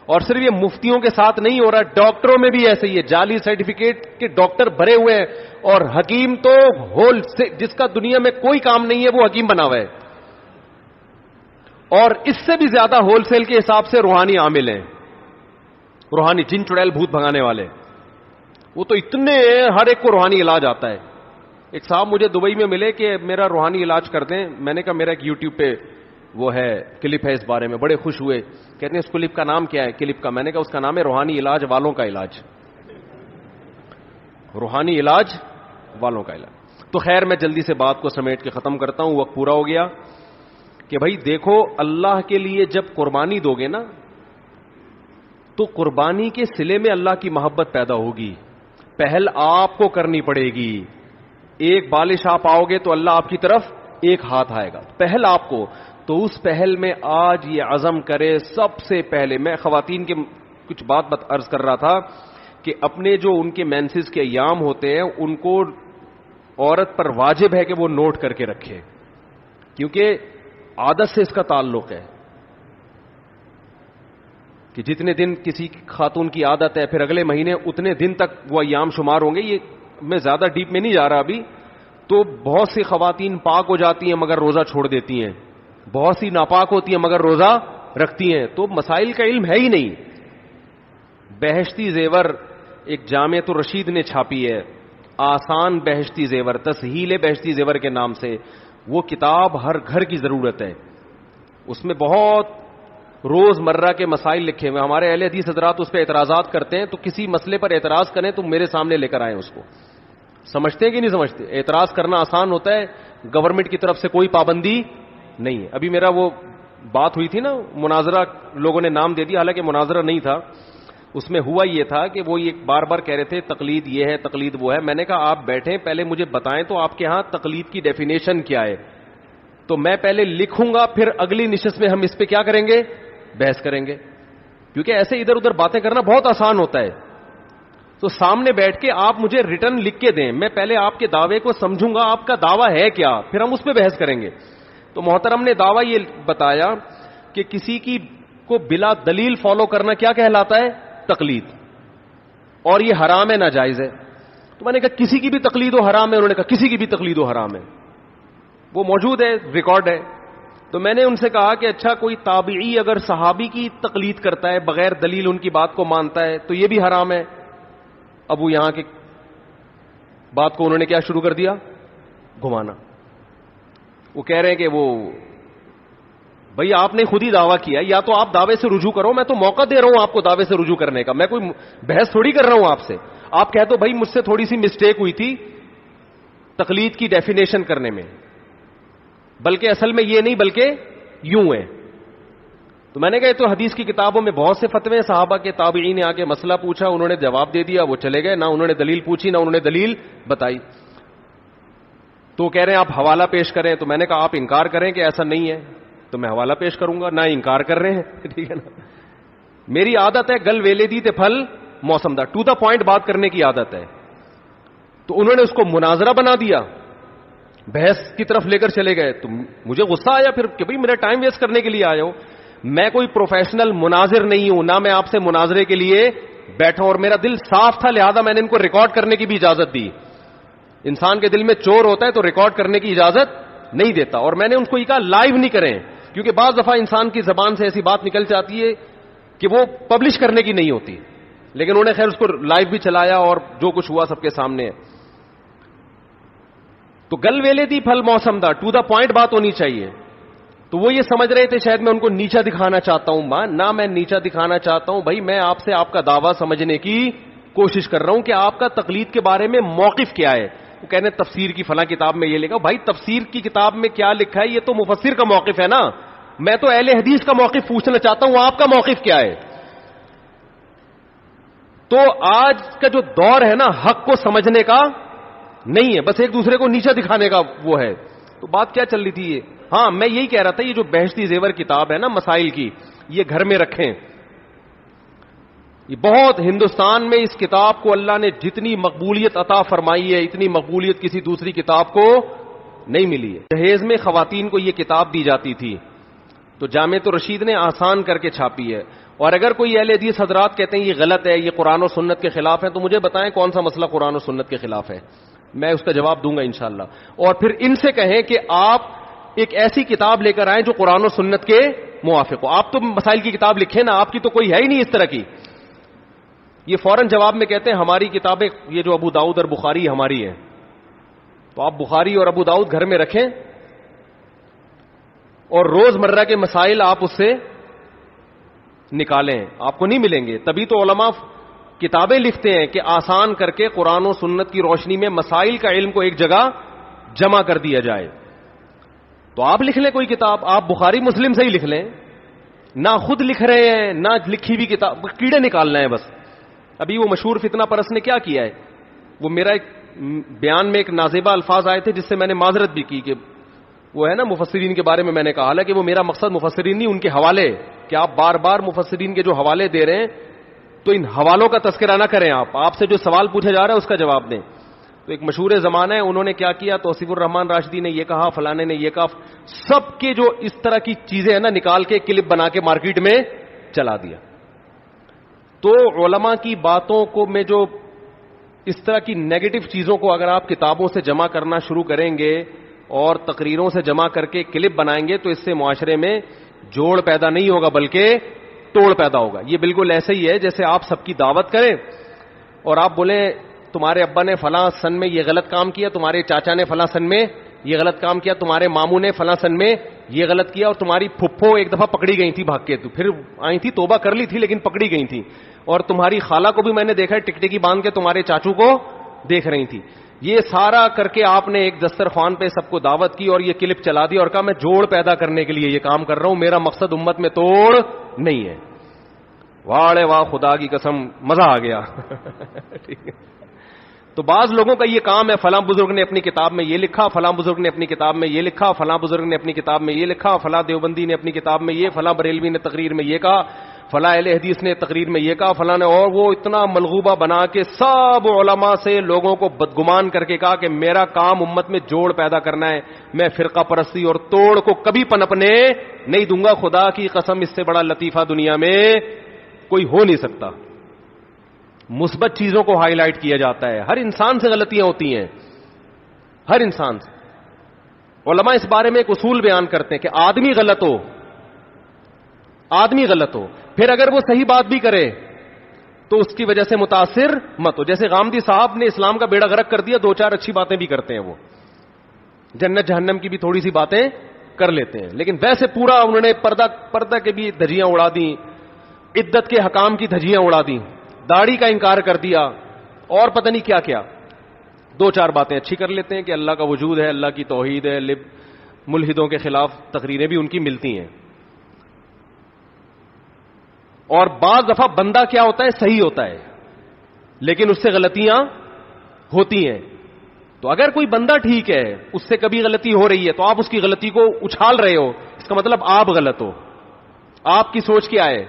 اور صرف یہ مفتیوں کے ساتھ نہیں ہو رہا, ڈاکٹروں میں بھی ایسے ہی ہے, جعلی سرٹیفکیٹ کے ڈاکٹر بھرے ہوئے ہیں. اور حکیم تو ہول سے, جس کا دنیا میں کوئی کام نہیں ہے وہ حکیم بنا ہوا ہے. اور اس سے بھی زیادہ ہول سیل کے حساب سے روحانی عامل ہیں, روحانی جن چڑیل بھوت بھگانے والے. وہ تو اتنے ہر ایک کو روحانی علاج آتا ہے. ایک صاحب مجھے دبئی میں ملے کہ میرا روحانی علاج کر دیں. میں نے کہا میرا ایک یوٹیوب پہ وہ ہے کلپ ہے اس بارے میں, بڑے خوش ہوئے. کہتے ہیں اس کلپ کا نام کیا ہے, کلپ کا. میں نے کہا اس کا نام ہے روحانی علاج والوں کا علاج, روحانی علاج والوں کا علاج. تو خیر میں جلدی سے بات کو سمیٹ کے ختم کرتا ہوں, وقت پورا ہو گیا. کہ بھائی دیکھو اللہ کے لیے جب قربانی دو گے نا تو قربانی کے صلے میں اللہ کی محبت پیدا ہوگی. پہل آپ کو کرنی پڑے گی. ایک بالش آپ آؤ گے تو اللہ آپ کی طرف ایک ہاتھ آئے گا, پہل آپ کو. تو اس پہل میں آج یہ عزم کرے سب سے پہلے. میں خواتین کے کچھ بات عرض کر رہا تھا کہ اپنے جو ان کے مینسز کے ایام ہوتے ہیں ان کو عورت پر واجب ہے کہ وہ نوٹ کر کے رکھے, کیونکہ عادت سے اس کا تعلق ہے. کہ جتنے دن کسی خاتون کی عادت ہے پھر اگلے مہینے اتنے دن تک وہ ایام شمار ہوں گے. یہ میں زیادہ ڈیپ میں نہیں جا رہا ابھی. تو بہت سی خواتین پاک ہو جاتی ہیں مگر روزہ چھوڑ دیتی ہیں, بہت سی ناپاک ہوتی ہیں مگر روزہ رکھتی ہیں. تو مسائل کا علم ہے ہی نہیں. بہشتی زیور ایک جامعۃ الرشید نے چھاپی ہے, آسان بہشتی زیور, تسہیل بہشتی زیور کے نام سے. وہ کتاب ہر گھر کی ضرورت ہے. اس میں بہت روز مرہ کے مسائل لکھے ہوئے. ہمارے اہل حدیث حضرات اس پہ اعتراضات کرتے ہیں, تو کسی مسئلے پر اعتراض کریں تو میرے سامنے لے کر آئیں اس کو. سمجھتے ہیں کہ نہیں سمجھتے؟ اعتراض کرنا آسان ہوتا ہے, گورنمنٹ کی طرف سے کوئی پابندی نہیں ہے. ابھی میرا وہ بات ہوئی تھی نا, مناظرہ لوگوں نے نام دے دیا, حالانکہ مناظرہ نہیں تھا. اس میں ہوا یہ تھا کہ وہ یہ بار بار کہہ رہے تھے تقلید یہ ہے تقلید وہ ہے. میں نے کہا آپ بیٹھیں پہلے مجھے بتائیں تو آپ کے ہاں تقلید کی ڈیفینیشن کیا ہے, تو میں پہلے لکھوں گا, پھر اگلی نشست میں ہم اس پہ کیا کریں گے, بحث کریں گے. کیونکہ ایسے ادھر ادھر باتیں کرنا بہت آسان ہوتا ہے. تو سامنے بیٹھ کے آپ مجھے ریٹرن لکھ کے دیں, میں پہلے آپ کے دعوے کو سمجھوں گا آپ کا دعویٰ ہے کیا, پھر ہم اس پہ بحث کریں گے. تو محترم نے دعویٰ یہ بتایا کہ کسی کی کو بلا دلیل فالو کرنا کیا کہلاتا ہے, تقلید, اور یہ حرام ہے, ناجائز ہے. تو میں نے کہا کسی کی بھی تقلید و حرام ہے؟ انہوں نے کہا کسی کی بھی تقلید و حرام ہے. وہ موجود ہے, ریکارڈ ہے. تو میں نے ان سے کہا کہ اچھا کوئی تابعی اگر صحابی کی تقلید کرتا ہے, بغیر دلیل ان کی بات کو مانتا ہے, تو یہ بھی حرام ہے. اب وہ یہاں کی بات کو انہوں نے کیا شروع کر دیا, گھمانا. وہ کہہ رہے ہیں کہ وہ بھئی آپ نے خود ہی دعویٰ کیا, یا تو آپ دعوے سے رجوع کرو, میں تو موقع دے رہا ہوں آپ کو دعوے سے رجوع کرنے کا, میں کوئی بحث تھوڑی کر رہا ہوں آپ سے. آپ کہہ دو بھائی مجھ سے تھوڑی سی مسٹیک ہوئی تھی تقلید کی ڈیفینیشن کرنے میں, بلکہ اصل میں یہ نہیں بلکہ یوں ہے. تو میں نے کہا تو حدیث کی کتابوں میں بہت سے فتوے ہیں, صحابہ کے تابعین نے آ کے مسئلہ پوچھا, انہوں نے جواب دے دیا, وہ چلے گئے, نہ انہوں نے دلیل پوچھی نہ انہوں نے دلیل بتائی. تو کہہ رہے ہیں آپ حوالہ پیش کریں. تو میں نے کہا آپ انکار کریں کہ ایسا نہیں ہے, تو میں حوالہ پیش کروں گا. نہ انکار کر رہے ہیں, ٹھیک ہے نا. میری عادت ہے گل ویلے دی تے پھل موسم دا, ٹو دا پوائنٹ بات کرنے کی عادت ہے. تو انہوں نے اس کو مناظرہ بنا دیا, بحث کی طرف لے کر چلے گئے. تو مجھے غصہ آیا پھر کہ بھئی میرا ٹائم ویسٹ کرنے کے لیے آیا ہوں. میں کوئی پروفیشنل مناظر نہیں ہوں, نہ میں آپ سے مناظرے کے لیے بیٹھا ہوں, اور میرا دل صاف تھا, لہذا میں نے ان کو ریکارڈ کرنے کی بھی اجازت دی. انسان کے دل میں چور ہوتا ہے تو ریکارڈ کرنے کی اجازت نہیں دیتا. اور میں نے ان کو یہ کہا لائیو نہیں کریں, کیونکہ بعض دفعہ انسان کی زبان سے ایسی بات نکل جاتی ہے کہ وہ پبلش کرنے کی نہیں ہوتی. لیکن انہوں نے خیر اس کو لائیو بھی چلایا, اور جو کچھ ہوا سب کے سامنے ہے. تو گل ویلے دی پھل موسم دا, ٹو دا پوائنٹ بات ہونی چاہیے. تو وہ یہ سمجھ رہے تھے شاید میں ان کو نیچا دکھانا چاہتا ہوں. نہ میں نیچا دکھانا چاہتا ہوں بھائی, میں آپ سے آپ کا دعویٰ سمجھنے کی کوشش کر رہا ہوں کہ آپ کا تقلید کے بارے میں موقف کیا ہے. وہ کہنے تفسیر کی فلاں کتاب میں یہ لکھا. بھائی تفسیر کی کتاب میں کیا لکھا ہے یہ تو مفسر کا موقف ہے نا, میں تو اہل حدیث کا موقف پوچھنا چاہتا ہوں, آپ کا موقف کیا ہے. تو آج کا جو دور ہے نا حق کو سمجھنے کا نہیں ہے, بس ایک دوسرے کو نیچا دکھانے کا وہ ہے. تو بات کیا چل رہی تھی یہ, ہاں میں یہی کہہ رہا تھا یہ جو بہشتی زیور کتاب ہے نا مسائل کی, یہ گھر میں رکھیں. یہ بہت ہندوستان میں اس کتاب کو اللہ نے جتنی مقبولیت عطا فرمائی ہے اتنی مقبولیت کسی دوسری کتاب کو نہیں ملی ہے. جہیز میں خواتین کو یہ کتاب دی جاتی تھی, تو جامعۃ الرشید نے آسان کر کے چھاپی ہے. اور اگر کوئی اہل حدیث حضرات کہتے ہیں یہ غلط ہے, یہ قرآن و سنت کے خلاف ہے, تو مجھے بتائیں کون سا مسئلہ قرآن و سنت کے خلاف ہے, میں اس کا جواب دوں گا انشاءاللہ. اور پھر ان سے کہیں کہ آپ ایک ایسی کتاب لے کر آئیں جو قرآن و سنت کے موافق ہو. آپ تو مسائل کی کتاب لکھیں نا, آپ کی تو کوئی ہے ہی نہیں اس طرح کی. یہ فوراً جواب میں کہتے ہیں ہماری کتابیں یہ جو ابو داؤد اور بخاری ہماری ہیں. تو آپ بخاری اور ابو داؤد گھر میں رکھیں, اور روز مرہ کے مسائل آپ اس سے نکالیں, آپ کو نہیں ملیں گے. تبھی تو علماء کتابیں لکھتے ہیں کہ آسان کر کے قرآن و سنت کی روشنی میں مسائل کا علم کو ایک جگہ جمع کر دیا جائے. تو آپ لکھ لیں کوئی کتاب, آپ بخاری مسلم سے ہی لکھ لیں. نہ خود لکھ رہے ہیں نہ لکھی ہوئی کتاب, کیڑے نکالنا ہے بس. ابھی وہ مشہور فتنہ پرست نے کیا کیا ہے, وہ میرا ایک بیان میں ایک نازیبہ الفاظ آئے تھے جس سے میں نے معذرت بھی کی کہ وہ ہے نا مفسرین کے بارے میں میں نے کہا, حالانکہ وہ میرا مقصد مفسرین نہیں ان کے حوالے, کہ آپ بار بار مفسرین کے جو حوالے دے رہے ہیں تو ان حوالوں کا تذکرہ نہ کریں. آپ سے جو سوال پوچھا جا رہا ہے اس کا جواب دیں. تو ایک مشہور زمانہ ہے, انہوں نے کیا کیا, توصیف الرحمان راشدی نے یہ کہا, فلانے نے یہ کہا, سب کے جو اس طرح کی چیزیں ہیں نا نکال کے کلپ بنا کے مارکیٹ میں چلا دیا. تو علماء کی باتوں کو میں جو اس طرح کی نیگیٹو چیزوں کو اگر آپ کتابوں سے جمع کرنا شروع کریں گے اور تقریروں سے جمع کر کے کلپ بنائیں گے تو اس سے معاشرے میں جوڑ پیدا نہیں ہوگا بلکہ توڑ پیدا ہوگا. یہ بالکل ایسے ہی ہے جیسے آپ سب کی دعوت کریں اور آپ بولیں تمہارے ابا نے فلاں سن میں یہ غلط کام کیا, تمہارے چاچا نے فلاں سن میں یہ غلط کام کیا, تمہارے ماموں نے فلاں سن میں یہ غلط کیا, اور تمہاری پھپھو ایک دفعہ پکڑی گئی تھی بھاگ کے, تو پھر آئی تھی توبہ کر لی تھی لیکن پکڑی گئی تھی, اور تمہاری خالہ کو بھی میں نے دیکھا ہے ٹکٹکی باندھ کے تمہارے چاچو کو دیکھ رہی تھی. یہ سارا کر کے آپ نے ایک دسترخوان پہ سب کو دعوت کی اور یہ کلپ چلا دی اور کہا میں جوڑ پیدا کرنے کے لیے یہ کام کر رہا ہوں, میرا مقصد امت میں توڑ نہیں ہے. واڑے واہ خدا کی قسم, مزہ آ گیا. ٹھیک ہے, تو بعض لوگوں کا یہ کام ہے فلاں بزرگ نے اپنی کتاب میں یہ لکھا, فلاں بزرگ نے اپنی کتاب میں یہ لکھا, فلاں بزرگ نے اپنی کتاب میں یہ لکھا, فلاں دیوبندی نے اپنی کتاب میں یہ, فلاں بریلوی نے تقریر میں یہ کہا, فلاں اہل حدیث نے تقریر میں یہ کہا, فلاں نے, اور وہ اتنا ملغوبہ بنا کے سب علماء سے لوگوں کو بدگمان کر کے کہا کہ میرا کام امت میں جوڑ پیدا کرنا ہے, میں فرقہ پرستی اور توڑ کو کبھی پنپنے نہیں دوں گا. خدا کی قسم اس سے بڑا لطیفہ دنیا میں کوئی ہو نہیں سکتا. مثبت چیزوں کو ہائی لائٹ کیا جاتا ہے. ہر انسان سے غلطیاں ہوتی ہیں, ہر انسان سے. علماء اس بارے میں ایک اصول بیان کرتے ہیں کہ آدمی غلط ہو, آدمی غلط ہو, پھر اگر وہ صحیح بات بھی کرے تو اس کی وجہ سے متاثر مت ہو. جیسے غامدی صاحب نے اسلام کا بیڑا غرق کر دیا, دو چار اچھی باتیں بھی کرتے ہیں, وہ جنت جہنم کی بھی تھوڑی سی باتیں کر لیتے ہیں, لیکن ویسے پورا انہوں نے پردہ کے بھی دھجیاں اڑا دی, عدت کے حکام کی دھجیاں اڑا دی, داڑھی کا انکار کر دیا, اور پتہ نہیں کیا کیا. دو چار باتیں اچھی کر لیتے ہیں کہ اللہ کا وجود ہے, اللہ کی توحید ہے, ملحدوں کے خلاف تقریریں بھی ان کی ملتی ہیں. اور بعض دفعہ بندہ کیا ہوتا ہے, صحیح ہوتا ہے لیکن اس سے غلطیاں ہوتی ہیں. تو اگر کوئی بندہ ٹھیک ہے, اس سے کبھی غلطی ہو رہی ہے, تو آپ اس کی غلطی کو اچھال رہے ہو, اس کا مطلب آپ غلط ہو, آپ کی سوچ کیا ہے,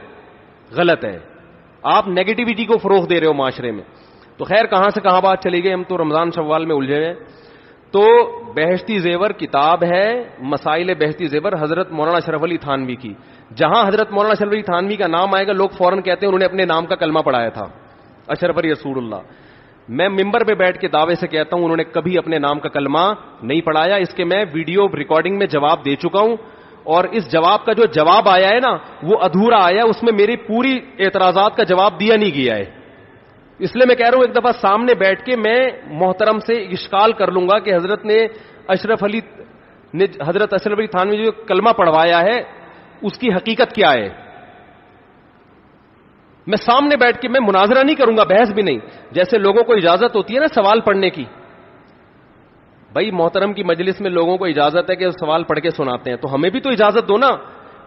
غلط ہے, آپ نیگیٹیوٹی کو فروغ دے رہے ہو معاشرے میں. تو خیر کہاں سے کہاں بات چلی گئی, ہم تو رمضان شوال میں الجھے ہیں. تو بہشتی زیور کتاب ہے, مسائل بہشتی زیور, حضرت مولانا اشرف علی تھانوی کی. جہاں حضرت مولانا اشرف علی تھانوی کا نام آئے گا لوگ فوراً کہتے ہیں انہوں نے اپنے نام کا کلمہ پڑھایا تھا, اشرف علی رسول اللہ. میں ممبر پہ بیٹھ کے دعوے سے کہتا ہوں انہوں نے کبھی اپنے نام کا کلمہ نہیں پڑھایا. اس کے میں ویڈیو ریکارڈنگ میں جواب دے چکا ہوں, اور اس جواب کا جو جواب آیا ہے نا وہ ادھورا آیا, اس میں میری پوری اعتراضات کا جواب دیا نہیں گیا ہے. اس لیے میں کہہ رہا ہوں ایک دفعہ سامنے بیٹھ کے میں محترم سے اشکال کر لوں گا کہ حضرت اشرف علی تھانوی جو کلمہ پڑھوایا ہے اس کی حقیقت کیا ہے. میں سامنے بیٹھ کے میں مناظرہ نہیں کروں گا, بحث بھی نہیں. جیسے لوگوں کو اجازت ہوتی ہے نا سوال پڑھنے کی, بھائی محترم کی مجلس میں لوگوں کو اجازت ہے کہ سوال پڑھ کے سناتے ہیں, تو ہمیں بھی تو اجازت دو نا.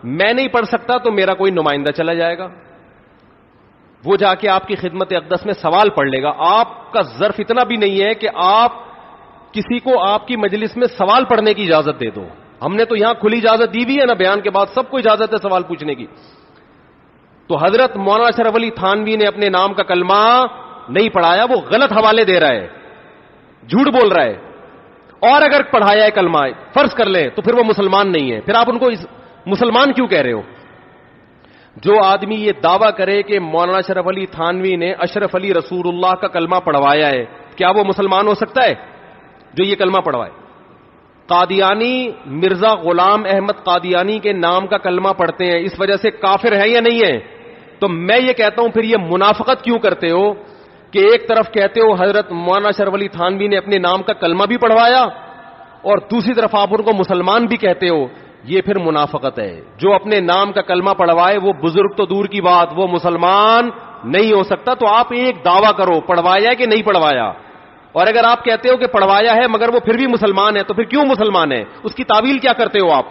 میں نہیں پڑھ سکتا تو میرا کوئی نمائندہ چلا جائے گا, وہ جا کے آپ کی خدمت اقدس میں سوال پڑھ لے گا. آپ کا ظرف اتنا بھی نہیں ہے کہ آپ کسی کو آپ کی مجلس میں سوال پڑھنے کی اجازت دے دو. ہم نے تو یہاں کھلی اجازت دی بھی ہے نا, بیان کے بعد سب کو اجازت ہے سوال پوچھنے کی. تو حضرت مولانا اشرف علی تھانوی نے اپنے نام کا کلمہ نہیں پڑھایا, وہ غلط حوالے دے رہا ہے, جھوٹ بول رہا ہے. اور اگر پڑھایا ہے کلمہ فرض کر لیں تو پھر وہ مسلمان نہیں ہے, پھر آپ ان کو مسلمان کیوں کہہ رہے ہو؟ جو آدمی یہ دعویٰ کرے کہ مولانا اشرف علی تھانوی نے اشرف علی رسول اللہ کا کلمہ پڑھوایا ہے, کیا وہ مسلمان ہو سکتا ہے جو یہ کلمہ پڑھوائے؟ قادیانی مرزا غلام احمد قادیانی کے نام کا کلمہ پڑھتے ہیں, اس وجہ سے کافر ہے یا نہیں ہے؟ تو میں یہ کہتا ہوں پھر یہ منافقت کیوں کرتے ہو کہ ایک طرف کہتے ہو حضرت مولانا اشرف علی تھانوی نے اپنے نام کا کلمہ بھی پڑھوایا اور دوسری طرف آپ ان کو مسلمان بھی کہتے ہو. یہ پھر منافقت ہے. جو اپنے نام کا کلمہ پڑھوائے وہ بزرگ تو دور کی بات, وہ مسلمان نہیں ہو سکتا. تو آپ ایک دعویٰ کرو پڑھوایا کہ نہیں پڑھوایا, اور اگر آپ کہتے ہو کہ پڑھوایا ہے مگر وہ پھر بھی مسلمان ہے تو پھر کیوں مسلمان ہے, اس کی تعویل کیا کرتے ہو آپ؟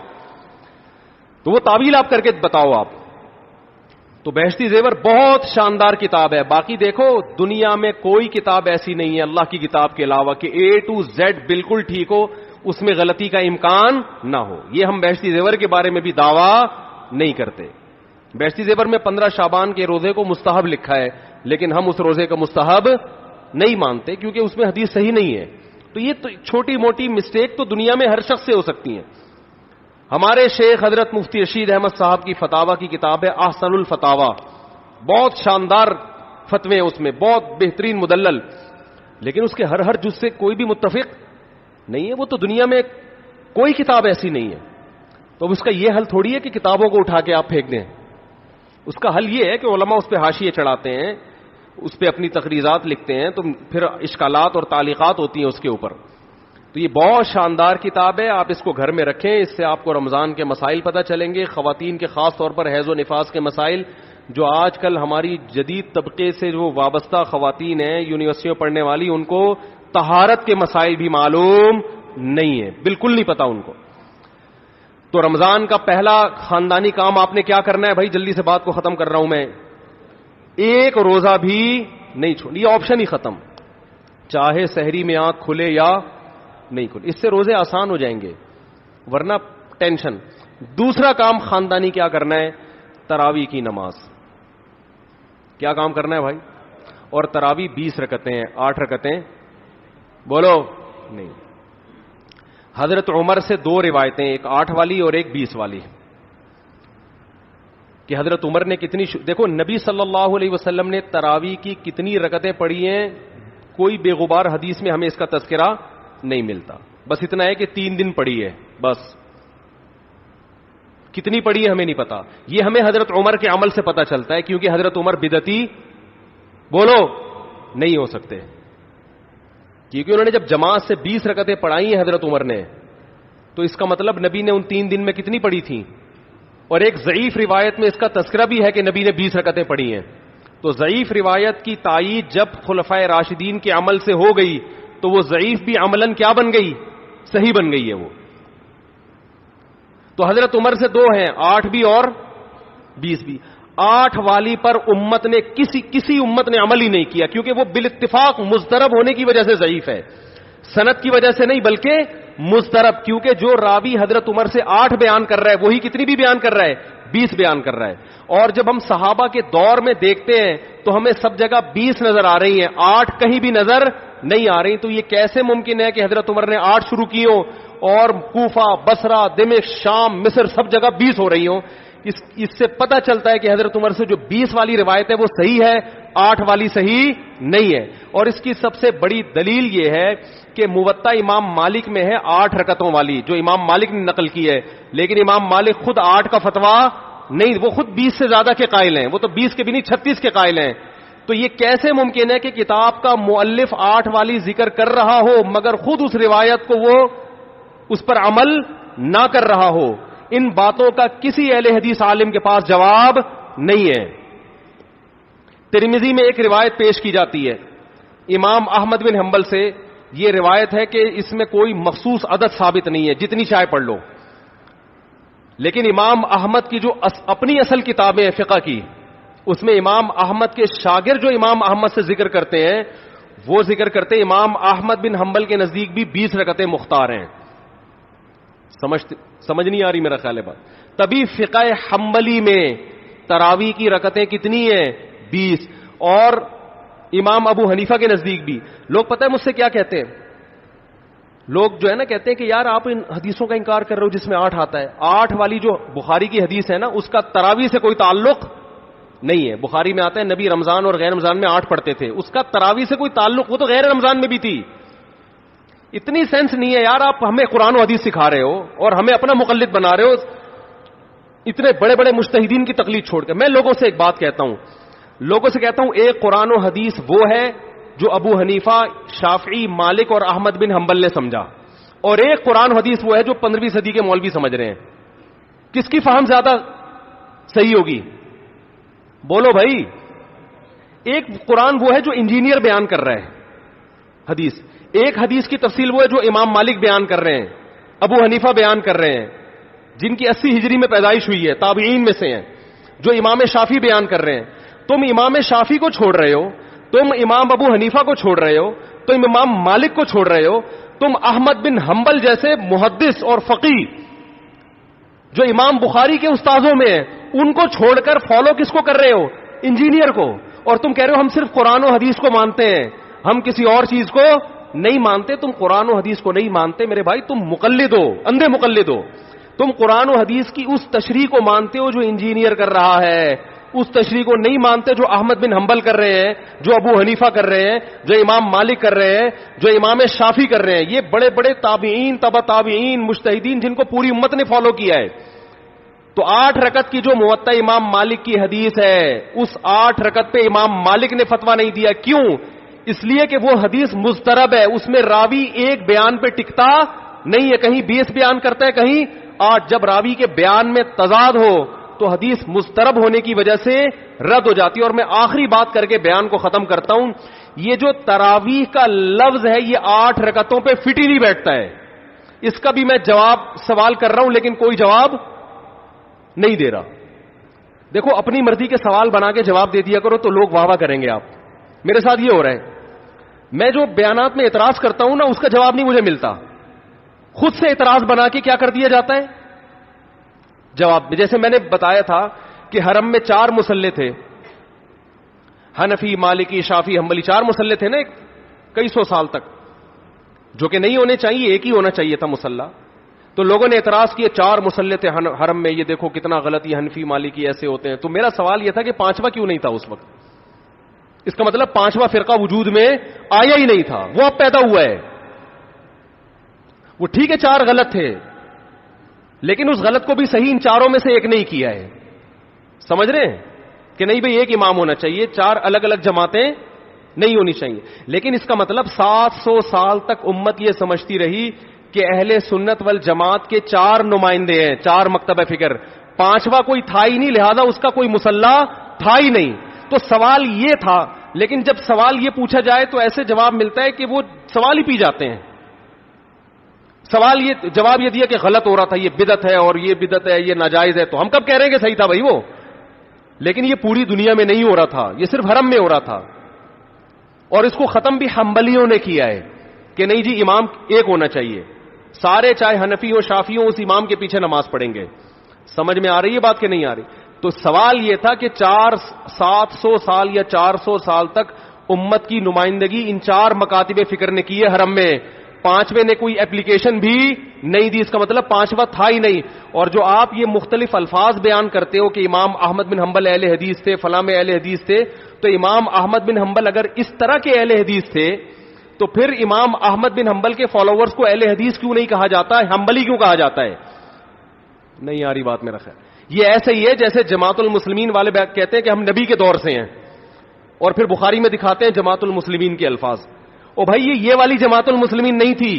تو وہ تعویل آپ کر کے بتاؤ آپ. تو بہشتی زیور بہت شاندار کتاب ہے. باقی دیکھو دنیا میں کوئی کتاب ایسی نہیں ہے اللہ کی کتاب کے علاوہ کہ A to Z بالکل ٹھیک ہو, اس میں غلطی کا امکان نہ ہو. یہ ہم بہشتی زیور کے بارے میں بھی دعویٰ نہیں کرتے. بہشتی زیور میں 15 شعبان کے روزے کو مستحب لکھا ہے, لیکن ہم اس روزے کا مستحب نہیں مانتے کیونکہ اس میں حدیث صحیح نہیں ہے. تو یہ تو چھوٹی موٹی مسٹیک تو دنیا میں ہر شخص سے ہو سکتی ہیں. ہمارے شیخ حضرت مفتی رشید احمد صاحب کی فتاوا کی کتاب ہے احسن الفتاوا, بہت شاندار فتوے اس میں، بہت بہترین مدلل، لیکن اس کے ہر جز سے کوئی بھی متفق نہیں ہے. وہ تو دنیا میں کوئی کتاب ایسی نہیں ہے. تو اب اس کا یہ حل تھوڑی ہے کہ کتابوں کو اٹھا کے آپ پھینک دیں. اس کا حل یہ ہے کہ علماء اس پہ حاشیے چڑھاتے ہیں، اس پہ اپنی تقریرات لکھتے ہیں، تو پھر اشکالات اور تعلیقات ہوتی ہیں اس کے اوپر. تو یہ بہت شاندار کتاب ہے، آپ اس کو گھر میں رکھیں. اس سے آپ کو رمضان کے مسائل پتہ چلیں گے، خواتین کے خاص طور پر حیض و نفاس کے مسائل، جو آج کل ہماری جدید طبقے سے جو وابستہ خواتین ہیں یونیورسٹیوں پڑھنے والی، ان کو طہارت کے مسائل بھی معلوم نہیں ہے، بالکل نہیں پتا ان کو. تو رمضان کا پہلا خاندانی کام آپ نے کیا کرنا ہے بھائی؟ جلدی سے بات کو ختم کر رہا ہوں میں. ایک روزہ بھی نہیں چھوڑ، یہ آپشن ہی ختم، چاہے سحری میں آنکھ کھلے یا نہیں کھلے. اس سے روزے آسان ہو جائیں گے، ورنہ ٹینشن. دوسرا کام خاندانی کیا کرنا ہے؟ تراویح کی نماز. کیا کام کرنا ہے بھائی؟ اور تراویح 20 رکعتیں ہیں، 8 رکعتیں بولو نہیں. حضرت عمر سے 2 روایتیں، ایک 8 والی اور ایک 20 والی، کہ حضرت عمر نے کتنی دیکھو نبی صلی اللہ علیہ وسلم نے تراویح کی کتنی رکعتیں پڑھی ہیں، کوئی بے غبار حدیث میں ہمیں اس کا تذکرہ نہیں ملتا. بس اتنا ہے کہ 3 دن پڑھی ہے، بس. کتنی پڑھی ہے ہمیں نہیں پتا. یہ ہمیں حضرت عمر کے عمل سے پتا چلتا ہے، کیونکہ حضرت عمر بدعتی بولو نہیں ہو سکتے، کیونکہ انہوں نے جب جماعت سے 20 رکعتیں پڑھائی ہیں حضرت عمر نے، تو اس کا مطلب نبی نے ان 3 دن میں کتنی پڑھی تھیں. اور ایک ضعیف روایت میں اس کا تذکرہ بھی ہے کہ نبی نے 20 رکعتیں پڑھی ہیں. تو ضعیف روایت کی تائید جب خلفائے راشدین کے عمل سے ہو گئی تو وہ ضعیف بھی عملاً کیا بن گئی؟ صحیح بن گئی ہے وہ. تو حضرت عمر سے 2 ہیں، 8 بھی اور 20 بھی. 8 والی پر امت نے کسی امت نے عمل ہی نہیں کیا، کیونکہ وہ بالاتفاق مضطرب ہونے کی وجہ سے ضعیف ہے، سند کی وجہ سے نہیں بلکہ مضطرب. کیونکہ جو راوی حضرت عمر سے 8 بیان کر رہا ہے وہی کتنی بھی بیان کر رہا ہے؟ 20 بیان کر رہا ہے. اور جب ہم صحابہ کے دور میں دیکھتے ہیں تو ہمیں سب جگہ 20 نظر آ رہی ہیں، 8 کہیں بھی نظر نہیں آ رہی. تو یہ کیسے ممکن ہے کہ حضرت عمر نے 8 شروع کی ہوں اور کوفہ، بصرہ، دمشق، شام، مصر سب جگہ 20 ہو رہی ہوں؟ اس سے پتہ چلتا ہے کہ حضرت عمر سے جو 20 والی روایت ہے وہ صحیح ہے، 8 والی صحیح نہیں ہے. اور اس کی سب سے بڑی دلیل یہ ہے کہ موطا امام مالک میں ہے 8 رکعتوں والی، جو امام مالک نے نقل کی ہے، لیکن امام مالک خود 8 کا فتویٰ نہیں، وہ خود 20 سے زیادہ کے قائل ہیں، وہ تو 20 کے بھی نہیں 36 کے قائل ہیں. تو یہ کیسے ممکن ہے کہ کتاب کا مؤلف 8 والی ذکر کر رہا ہو مگر خود اس روایت کو وہ اس پر عمل نہ کر رہا ہو؟ ان باتوں کا کسی اہل حدیث عالم کے پاس جواب نہیں ہے. ترمذی میں ایک روایت پیش کی جاتی ہے امام احمد بن حنبل سے، یہ روایت ہے کہ اس میں کوئی مخصوص عدد ثابت نہیں ہے، جتنی چاہے پڑھ لو. لیکن امام احمد کی جو اپنی اصل کتابیں ہیں فقہ کی، اس میں امام احمد کے شاگرد جو امام احمد سے ذکر کرتے ہیں وہ ذکر کرتے ہیں امام احمد بن حنبل کے نزدیک بھی 20 رکعتیں مختار ہیں. سمجھ نہیں آ رہی میرا خیال ہے بات. تبھی فقہ حنبلی میں تراویح کی رکعتیں کتنی ہیں؟ 20. اور امام ابو حنیفہ کے نزدیک بھی. لوگ پتہ ہے مجھ سے کیا کہتے ہیں؟ لوگ جو ہے نا کہتے ہیں کہ یار آپ ان حدیثوں کا انکار کر رہے ہو جس میں 8 آتا ہے. 8 والی جو بخاری کی حدیث ہے نا اس کا تراویح سے کوئی تعلق نہیں ہے. بخاری میں آتا ہے نبی رمضان اور غیر رمضان میں 8 پڑھتے تھے، اس کا تراویح سے کوئی تعلق، وہ تو غیر رمضان میں بھی تھی. اتنی سینس نہیں ہے یار، آپ ہمیں قرآن و حدیث سکھا رہے ہو اور ہمیں اپنا مقلد بنا رہے ہو اتنے بڑے بڑے مجتہدین کی تقلید چھوڑ کے. میں لوگوں سے ایک بات کہتا ہوں، ایک قرآن و حدیث وہ ہے جو ابو حنیفہ، شافعی، مالک اور احمد بن حنبل نے سمجھا، اور ایک قرآن و حدیث وہ ہے جو 15ویں صدی کے مولوی سمجھ رہے ہیں. کس کی فہم زیادہ صحیح ہوگی؟ بولو بھائی. ایک قرآن وہ ہے جو انجینئر بیان کر رہا ہے حدیث، ایک حدیث کی تفصیل وہ ہے جو امام مالک بیان کر رہے ہیں، ابو حنیفہ بیان کر رہے ہیں جن کی 80 ہجری میں پیدائش ہوئی ہے، تابعین میں سے ہیں، جو امام شافعی بیان کر رہے ہیں. تم امام شافعی کو چھوڑ رہے ہو، تم امام ابو حنیفہ کو چھوڑ رہے ہو، تم امام مالک کو چھوڑ رہے ہو، تم احمد بن حنبل جیسے محدث اور فقیہ جو امام بخاری کے استاذوں میں ہیں ان کو چھوڑ کر فالو کس کو کر رہے ہو؟ انجینئر کو. اور تم کہہ رہے ہو ہم صرف قرآن و حدیث کو مانتے ہیں، ہم کسی اور چیز کو نہیں مانتے. تم قرآن و حدیث کو نہیں مانتے میرے بھائی، تم مقلد ہو، اندھے مقلد ہو. تم قرآن و حدیث کی اس تشریح کو مانتے ہو جو انجینئر کر رہا ہے، اس تشریح کو نہیں مانتے جو احمد بن حنبل کر رہے ہیں, جو ابو حنیفہ کر رہے ہیں, جو امام مالک کر رہے ہیں, جو امام شافعی کر رہے ہیں. یہ بڑے بڑے تابعین, تبع تابعین, مجتہدین جن کو پوری امت نے فالو کیا ہے. تو 8 رکعت کی جو موطا امام مالک کی حدیث ہے, اس 8 رکعت پہ امام مالک نے فتویٰ نہیں دیا. کیوں؟ اس لیے کہ وہ حدیث مضطرب ہے, اس میں راوی ایک بیان پہ ٹکتا نہیں ہے, کہیں 20 بیان کرتا ہے, کہیں 8. جب راوی کے بیان میں تضاد ہو تو حدیث مضطرب ہونے کی وجہ سے رد ہو جاتی ہے. اور میں آخری بات کر کے بیان کو ختم کرتا ہوں. یہ جو تراویح کا لفظ ہے یہ 8 رکعتوں پہ فٹ ہی نہیں بیٹھتا ہے. اس کا بھی میں جواب سوال کر رہا ہوں لیکن کوئی جواب نہیں دے رہا. دیکھو اپنی مرضی کے سوال بنا کے جواب دے دیا کرو تو لوگ واہ واہ کریں گے. آپ میرے ساتھ یہ ہو رہا ہے, میں جو بیانات میں اعتراض کرتا ہوں نا اس کا جواب نہیں مجھے ملتا, خود سے اعتراض بنا کے کیا کر دیا جاتا ہے جواب. جیسے میں نے بتایا تھا کہ حرم میں 4 مصلے تھے, حنفی, مالکی, شافعی, حنبلی, 4 مصلے تھے نا کئی سو سال تک, جو کہ نہیں ہونے چاہیے, ایک ہی ہونا چاہیے تھا مصلی. تو لوگوں نے اعتراض کیا 4 مصلے تھے حرم میں, یہ دیکھو کتنا غلط, یہ حنفی مالکی ایسے ہوتے ہیں. تو میرا سوال یہ تھا کہ 5واں کیوں نہیں تھا اس وقت؟ اس کا مطلب 5واں فرقہ وجود میں آیا ہی نہیں تھا, وہ اب پیدا ہوا ہے. وہ ٹھیک ہے 4 غلط تھے لیکن اس غلط کو بھی صحیح ان 4 میں سے ایک نہیں کیا ہے. سمجھ رہے ہیں کہ نہیں بھئی ایک امام ہونا چاہیے, 4 الگ الگ جماعتیں نہیں ہونی چاہیے. لیکن اس کا مطلب 700 سال تک امت یہ سمجھتی رہی کہ اہل سنت والجماعت کے 4 نمائندے ہیں, 4 مکتب فکر, 5واں کوئی تھا ہی نہیں, لہذا اس کا کوئی مصلی تھا ہی نہیں. تو سوال یہ تھا, لیکن جب سوال یہ پوچھا جائے تو ایسے جواب ملتا ہے کہ وہ سوال ہی پی جاتے ہیں. سوال یہ, جواب یہ دیا کہ غلط ہو رہا تھا, یہ بدعت ہے, اور یہ بدعت ہے, یہ ناجائز ہے. تو ہم کب کہہ رہے ہیں کہ صحیح تھا بھائی وہ؟ لیکن یہ پوری دنیا میں نہیں ہو رہا تھا, یہ صرف حرم میں ہو رہا تھا. اور اس کو ختم بھی حنبلیوں نے کیا ہے کہ نہیں جی امام ایک ہونا چاہیے, سارے چاہے حنفی ہو شافعی ہو اس امام کے پیچھے نماز پڑھیں گے. سمجھ میں آ رہی ہے بات کہ نہیں آ رہی؟ تو سوال یہ تھا کہ 700 سال یا 400 سال تک امت کی نمائندگی ان 4 مکاتب فکر نے کی ہے حرم میں, 5ویں نے کوئی اپلیکیشن بھی نہیں دی. اس کا مطلب 5واں تھا ہی نہیں. اور جو آپ یہ مختلف الفاظ بیان کرتے ہو کہ امام احمد بن حنبل اہل حدیث تھے, فلاں میں اہل حدیث تھے, تو امام احمد بن حنبل اگر اس طرح کے اہل حدیث تھے تو پھر امام احمد بن حنبل کے فالوورز کو اہل حدیث کیوں نہیں کہا جاتا ہے, حنبلی کیوں کہا جاتا ہے؟ نہیں آ رہی بات میرا خیال. یہ ایسے ہی ہے جیسے جماعت المسلمین والے کہتے ہیں کہ ہم نبی کے دور سے ہیں, اور پھر بخاری میں دکھاتے ہیں جماعت المسلمین کے الفاظ. او بھائی یہ والی جماعت المسلمین نہیں تھی,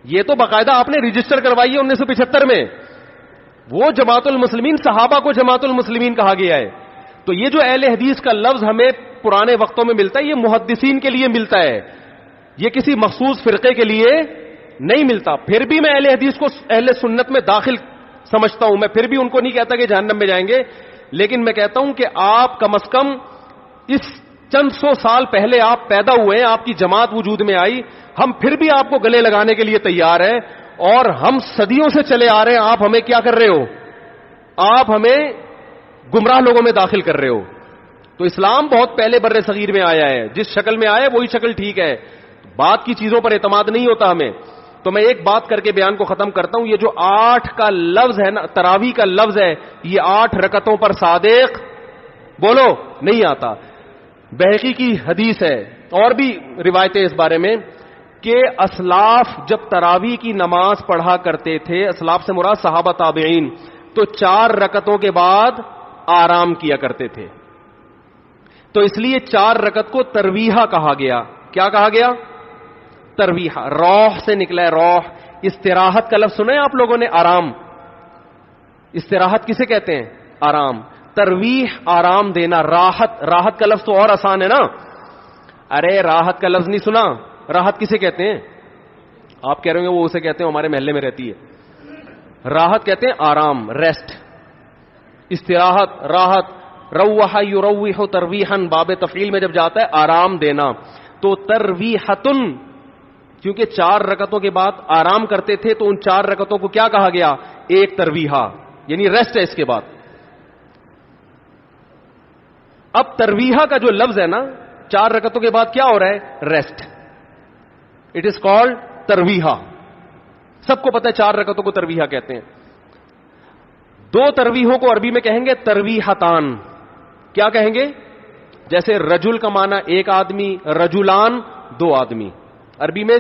یہ تو باقاعدہ آپ نے رجسٹر کروائی ہے 1975 میں. وہ جماعت المسلمین صحابہ کو جماعت المسلمین کہا گیا ہے. تو یہ جو اہل حدیث کا لفظ ہمیں پرانے وقتوں میں ملتا ہے یہ محدثین کے لیے ملتا ہے, یہ کسی مخصوص فرقے کے لیے نہیں ملتا. پھر بھی میں اہل حدیث کو اہل سنت میں داخل سمجھتا ہوں, میں پھر بھی ان کو نہیں کہتا کہ جہنم میں جائیں گے, لیکن میں کہتا ہوں کہ آپ کم از کم اس چند 100 سال پہلے آپ پیدا ہوئے ہیں, آپ کی جماعت وجود میں آئی, ہم پھر بھی آپ کو گلے لگانے کے لیے تیار ہیں, اور ہم صدیوں سے چلے آ رہے ہیں. آپ ہمیں کیا کر رہے ہو؟ آپ ہمیں گمراہ لوگوں میں داخل کر رہے ہو. تو اسلام بہت پہلے بر صغیر میں آیا ہے, جس شکل میں آیا ہے وہی شکل ٹھیک ہے, بات کی چیزوں پر اعتماد نہیں ہوتا ہمیں. تو میں ایک بات کر کے بیان کو ختم کرتا ہوں, یہ جو 8 کا لفظ ہے نا, تراویح کا لفظ ہے, یہ 8 رکعتوں پر صادق بولو نہیں آتا. بہقی کی حدیث ہے اور بھی روایتیں اس بارے میں کہ اسلاف جب تراویح کی نماز پڑھا کرتے تھے, اسلاف سے مراد صحابہ تابعین, تو 4 رکعتوں کے بعد آرام کیا کرتے تھے. تو اس لیے 4 رکعت کو ترویحہ کہا گیا. کیا کہا گیا؟ ترویحہ. روح سے نکلا ہے, روح. استراحت کا لفظ سنا ہے آپ لوگوں نے؟ آرام. استراحت کسے کہتے ہیں؟ آرام. ترویح آرام دینا. راحت, راحت کا لفظ تو اور آسان ہے نا. ارے راحت کا لفظ نہیں سنا؟ راحت کسے کہتے ہیں؟ آپ کہہ رہے ہیں وہ اسے کہتے ہیں ہمارے محلے میں رہتی ہے. راحت کہتے ہیں آرام, ریسٹ. استراحت, راحت. روح یروح ترویحن, باب تفعیل میں جب جاتا ہے آرام دینا. تو ترویحتن, کیونکہ 4 رکعتوں کے بعد آرام کرتے تھے تو ان 4 رکعتوں کو کیا کہا گیا؟ ایک ترویحہ, یعنی ریسٹ ہے اس کے بعد. اب ترویحہ کا جو لفظ ہے نا, 4 رکعتوں کے بعد کیا ہو رہا ہے؟ ریسٹ. اٹ از کالڈ ترویحہ. سب کو پتہ ہے 4 رکعتوں کو ترویحہ کہتے ہیں. 2 ترویحوں کو عربی میں کہیں گے ترویحتان. کیا کہیں گے؟ جیسے رجل کا معنی ایک آدمی، رجلان دو آدمی. عربی میں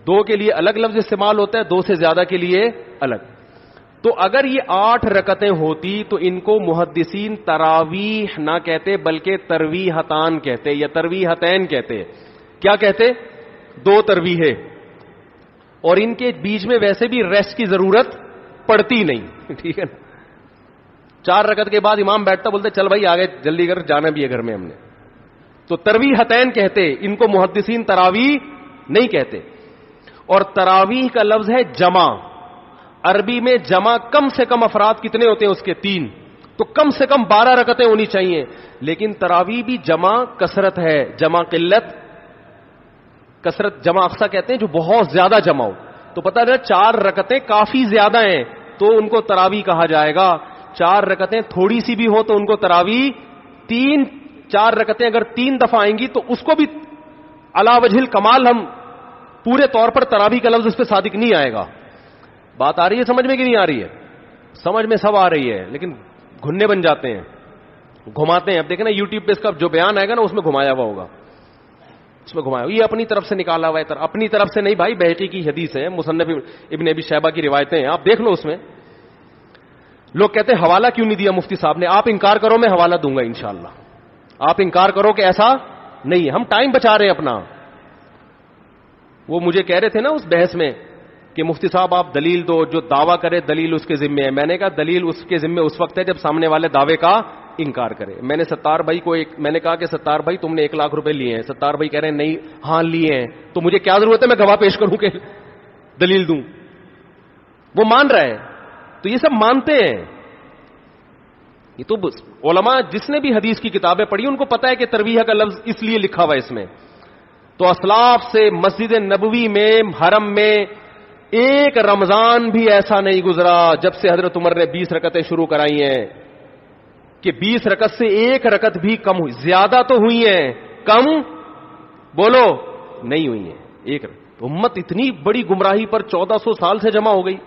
دو کے لیے الگ لفظ استعمال ہوتا ہے، دو سے زیادہ کے لیے الگ. تو اگر یہ 8 رکعتیں ہوتی تو ان کو محدثین تراویح نہ کہتے بلکہ ترویحتان کہتے یا ترویحتین کہتے. کیا کہتے؟ 2 ترویحیں. اور ان کے بیچ میں ویسے بھی ریسٹ کی ضرورت پڑتی نہیں. ٹھیک ہے نا؟ 4 رکعت کے بعد امام بیٹھتا، بولتے چل بھائی آگے جلدی کر، جانا بھی ہے گھر میں ہم نے. تو ترویحتین کہتے، ان کو محدثین تراویح نہیں کہتے. اور تراویح کا لفظ ہے جمع. عربی میں جمع کم سے کم افراد کتنے ہوتے ہیں اس کے؟ 3. تو کم سے کم 12 رکعتیں ہونی چاہیے. لیکن تراویح بھی جمع کثرت ہے، جمع قلت کثرت. جمع اقصا کہتے ہیں جو بہت زیادہ جمع ہو. تو پتہ ہے 4 رکعتیں کافی زیادہ ہیں تو ان کو تراویح کہا جائے گا. 4 رکعتیں تھوڑی سی بھی ہو تو ان کو تراویح. 4 رکعتیں اگر 3 دفعہ آئیں گی تو اس کو بھی علی وجہ الکمال ہم پورے طور پر تراویح کا لفظ اس پہ صادق نہیں آئے گا. بات آ رہی ہے سمجھ میں کہ نہیں آ رہی ہے؟ سمجھ میں سب آ رہی ہے لیکن گھننے بن جاتے ہیں، گھماتے ہیں. اب دیکھیں نا یوٹیوب پہ اس کا جو بیان آئے گا نا اس میں گھمایا ہوا ہوگا، اس میں گھمایا یہ اپنی طرف سے نکالا ہوا ہے. اپنی طرف سے نہیں بھائی، بہقی کی حدیث ہے، مصنف ابن ابی شیبہ کی روایتیں ہیں، آپ دیکھ لو. اس میں لوگ کہتے ہیں حوالہ کیوں نہیں دیا مفتی صاحب نے؟ آپ انکار کرو میں حوالہ دوں گا انشاءاللہ. آپ انکار کرو کہ ایسا نہیں. ہم ٹائم بچا رہے ہیں اپنا. وہ مجھے کہہ رہے تھے نا اس بحث میں کہ مفتی صاحب آپ دلیل دو، جو دعویٰ کرے دلیل اس کے ذمے ہے. میں نے کہا دلیل اس کے ذمے اس وقت ہے جب سامنے والے دعوے کا انکار کرے. میں نے ستار بھائی کو میں نے کہا کہ ستار بھائی تم نے 1 لاکھ روپے لیے ہیں. ستار بھائی کہہ رہے ہیں نہیں. ہاں لیے ہیں. تو مجھے کیا ضرورت ہے میں گواہ پیش کروں کہ دلیل دوں؟ وہ مان رہا ہے. تو یہ سب مانتے ہیں. یہ تو علماء جس نے بھی حدیث کی کتابیں پڑھی ان کو پتا ہے کہ ترویح کا لفظ اس لیے لکھا ہوا ہے اس میں. تو اسلاف سے مسجد نبوی میں، حرم میں ایک رمضان بھی ایسا نہیں گزرا جب سے حضرت عمر نے 20 رکعتیں شروع کرائی ہیں کہ 20 رکعت سے 1 رکعت بھی کم ہوئی. زیادہ تو ہوئی ہیں، کم بولو نہیں ہوئی ہیں. 1 رکعت. امت اتنی بڑی گمراہی پر 1400 سال سے جمع ہو گئی.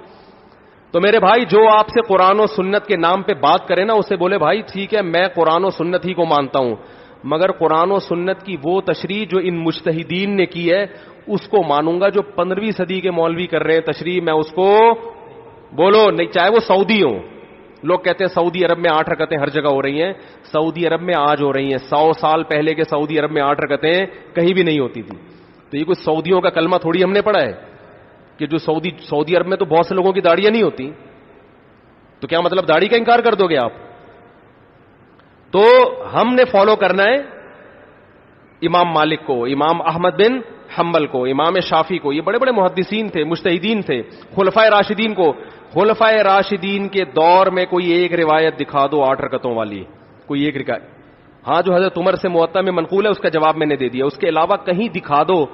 تو میرے بھائی جو آپ سے قرآن و سنت کے نام پہ بات کرے نا اسے بولے بھائی ٹھیک ہے میں قرآن و سنت ہی کو مانتا ہوں، مگر قرآن و سنت کی وہ تشریح جو ان مجتہدین نے کی ہے اس کو مانوں گا. جو 15ویں صدی کے مولوی کر رہے ہیں تشریح، میں اس کو بولو نہیں، چاہے وہ سعودی ہوں. لوگ کہتے ہیں سعودی عرب میں 8 رکعتیں ہر جگہ ہو رہی ہیں. سعودی عرب میں آج ہو رہی ہیں. 100 سال پہلے کے سعودی عرب میں 8 رکعتیں کہیں بھی نہیں ہوتی تھی. تو یہ کوئی سعودیوں کا کلمہ تھوڑی ہم نے پڑھا ہے کہ جو سعودی عرب میں تو بہت سے لوگوں کی داڑیاں نہیں ہوتی. تو کیا مطلب داڑھی کا انکار کر دو گے آپ؟ تو ہم نے فالو کرنا ہے امام مالک کو، امام احمد بن حنبل کو، امام شافعی کو. یہ بڑے بڑے محدثین تھے، مجتہدین تھے. خلفائے راشدین کو. خلفائے راشدین کے دور میں کوئی ایک روایت دکھا دو 8 رکعتوں والی، کوئی ایک روایت. ہاں جو حضرت عمر سے موطا میں منقول ہے اس کا جواب میں نے دے دیا. اس کے علاوہ کہیں دکھا دو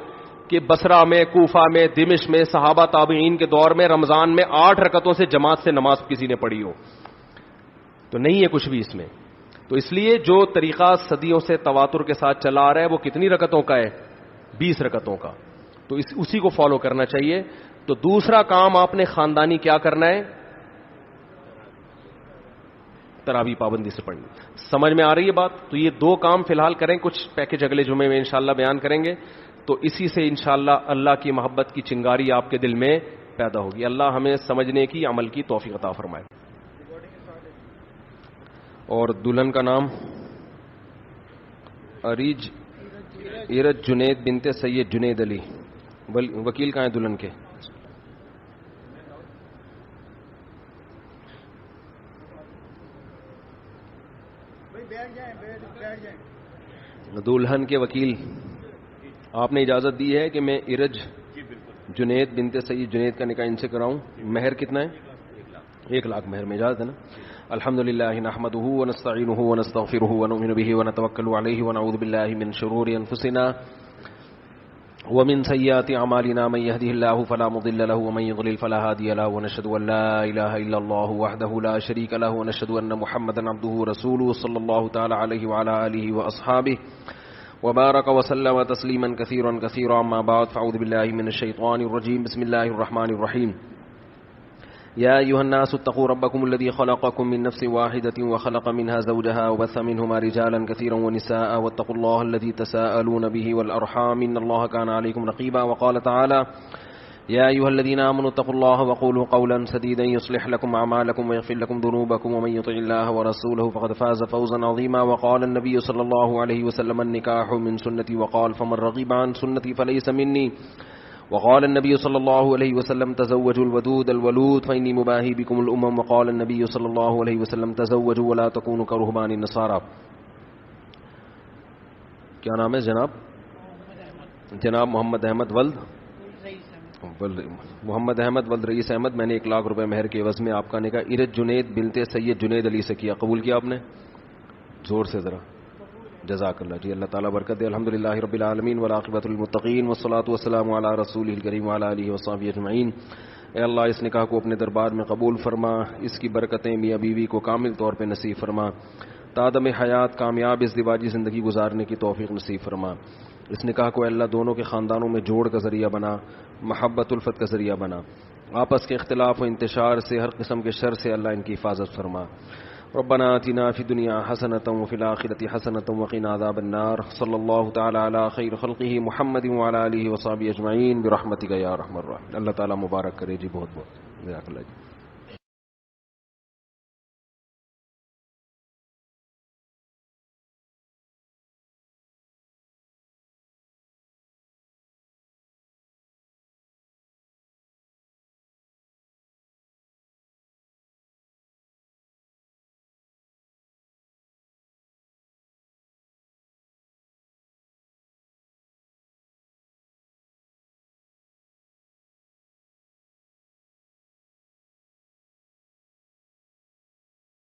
کہ بصرہ میں، کوفہ میں، دمشق میں، صحابہ تابعین کے دور میں رمضان میں 8 رکعتوں سے جماعت سے نماز کسی نے پڑھی ہو. تو نہیں ہے کچھ بھی اس میں. تو اس لیے جو طریقہ صدیوں سے تواتر کے ساتھ چلا آ رہا ہے وہ کتنی رکعتوں کا ہے؟ 20 رکعتوں کا. تو اسی کو فالو کرنا چاہیے. تو دوسرا کام آپ نے خاندانی کیا کرنا ہے؟ تراویح پابندی سے پڑھنی. سمجھ میں آ رہی ہے بات؟ تو یہ 2 کام فی الحال کریں، کچھ پیکج اگلے جمعے میں انشاءاللہ بیان کریں گے. تو اسی سے انشاءاللہ اللہ کی محبت کی چنگاری آپ کے دل میں پیدا ہوگی. اللہ ہمیں سمجھنے کی، عمل کی توفیق عطا فرمائے. اور دلہن کا نام ایرج جنید بنت سید جنید علی. وکیل کہاں ہیں دلہن کے؟ دلہن کے وکیل آپ نے اجازت دی ہے کہ میں ایرج جنید بنت سید جنید کا نکاح ان سے کراؤں. مہر کتنا ہے؟ 1 لاکھ مہر میں اجازت ہے نا؟ الحمدللہ نحمده ونستعینه ونستغفره ونؤمن به ونتوکل علیہ ونعوذ باللہ من شرور انفسنا ومن سیئات اعمالنا من يهده الله فلا مضل له ومن يضلل فلا هادي له ونشهد ان لا اله الا الله وحده لا شريك له ونشهد ان محمدا عبده ورسوله صلى الله تعالى عليه وعلى اله واصحابه وبارك وسلم تسليما كثيرا كثيرا. اما بعد فاعوذ بالله من الشيطان الرجيم. بسم الله الرحمن الرحيم. يا أيها الناس اتقوا ربكم الذي خلقكم من نفس واحدة وخلق منها زوجها وبث منهما رجالا كثيرا ونساء واتقوا الله الذي تساءلون به والأرحام إن الله كان عليكم رقيبا. وقال تعالى يا أيها الذين آمنوا اتقوا الله وقولوا قولا سديدا يصلح لكم أعمالكم ويغفر لكم ذنوبكم ومن يطع الله ورسوله فقد فاز فوزا عظيما. وقال النبي صلى الله عليه وسلم النكاح من سنتي وقال فمن رغب عن سنتي فليس مني. وقال النبي صلى الله عليه وسلم تزوجوا الودود الولود فإني مباهي بكم الأمم. وقال النبي صلى الله عليه وسلم تزوجوا ولا تكونوا كرهبان النصارى. کیا نام ہے جناب؟ جناب محمد احمد ولد رئیس احمد. میں نے 1 لاکھ روپے مہر کے عوض میں آپ کا نکاح ارج جنید بنت سید جنید علی سے کیا. قبول کیا آپ نے؟ زور سے ذرا. جزاک اللہ جی. اللہ تعالیٰ برکت دے. الحمدللہ رب العالمین والعاقبۃ للمتقین والصلاۃ والسلام علی رسولہ الکریم وعلی آلہ وصحبہ اجمعین. اے اللہ اس نکاح کو اپنے دربار میں قبول فرما. اس کی برکتیں میاں بیوی کو کامل طور پہ نصیب فرما. تادم حیات کامیاب ازدواجی زندگی گزارنے کی توفیق نصیب فرما. اس نکاح کو اللہ دونوں کے خاندانوں میں جوڑ کا ذریعہ بنا, محبت الفت کا ذریعہ بنا. آپس کے اختلاف و انتشار سے, ہر قسم کے شر سے اللہ ان کی حفاظت فرما. ربنا آتنا فی الدنیا حسنۃ وفی الآخرۃ حسنۃ وقنا عذاب النار. صلی اللہ تعالی علی خیر خلقہ محمد وعلی آلہ وصحبہ اجمعین برحمتک یا ارحم الراحمین. اللہ تعالیٰ مبارک کرے جی. بہت بہت جزاک اللہ جی.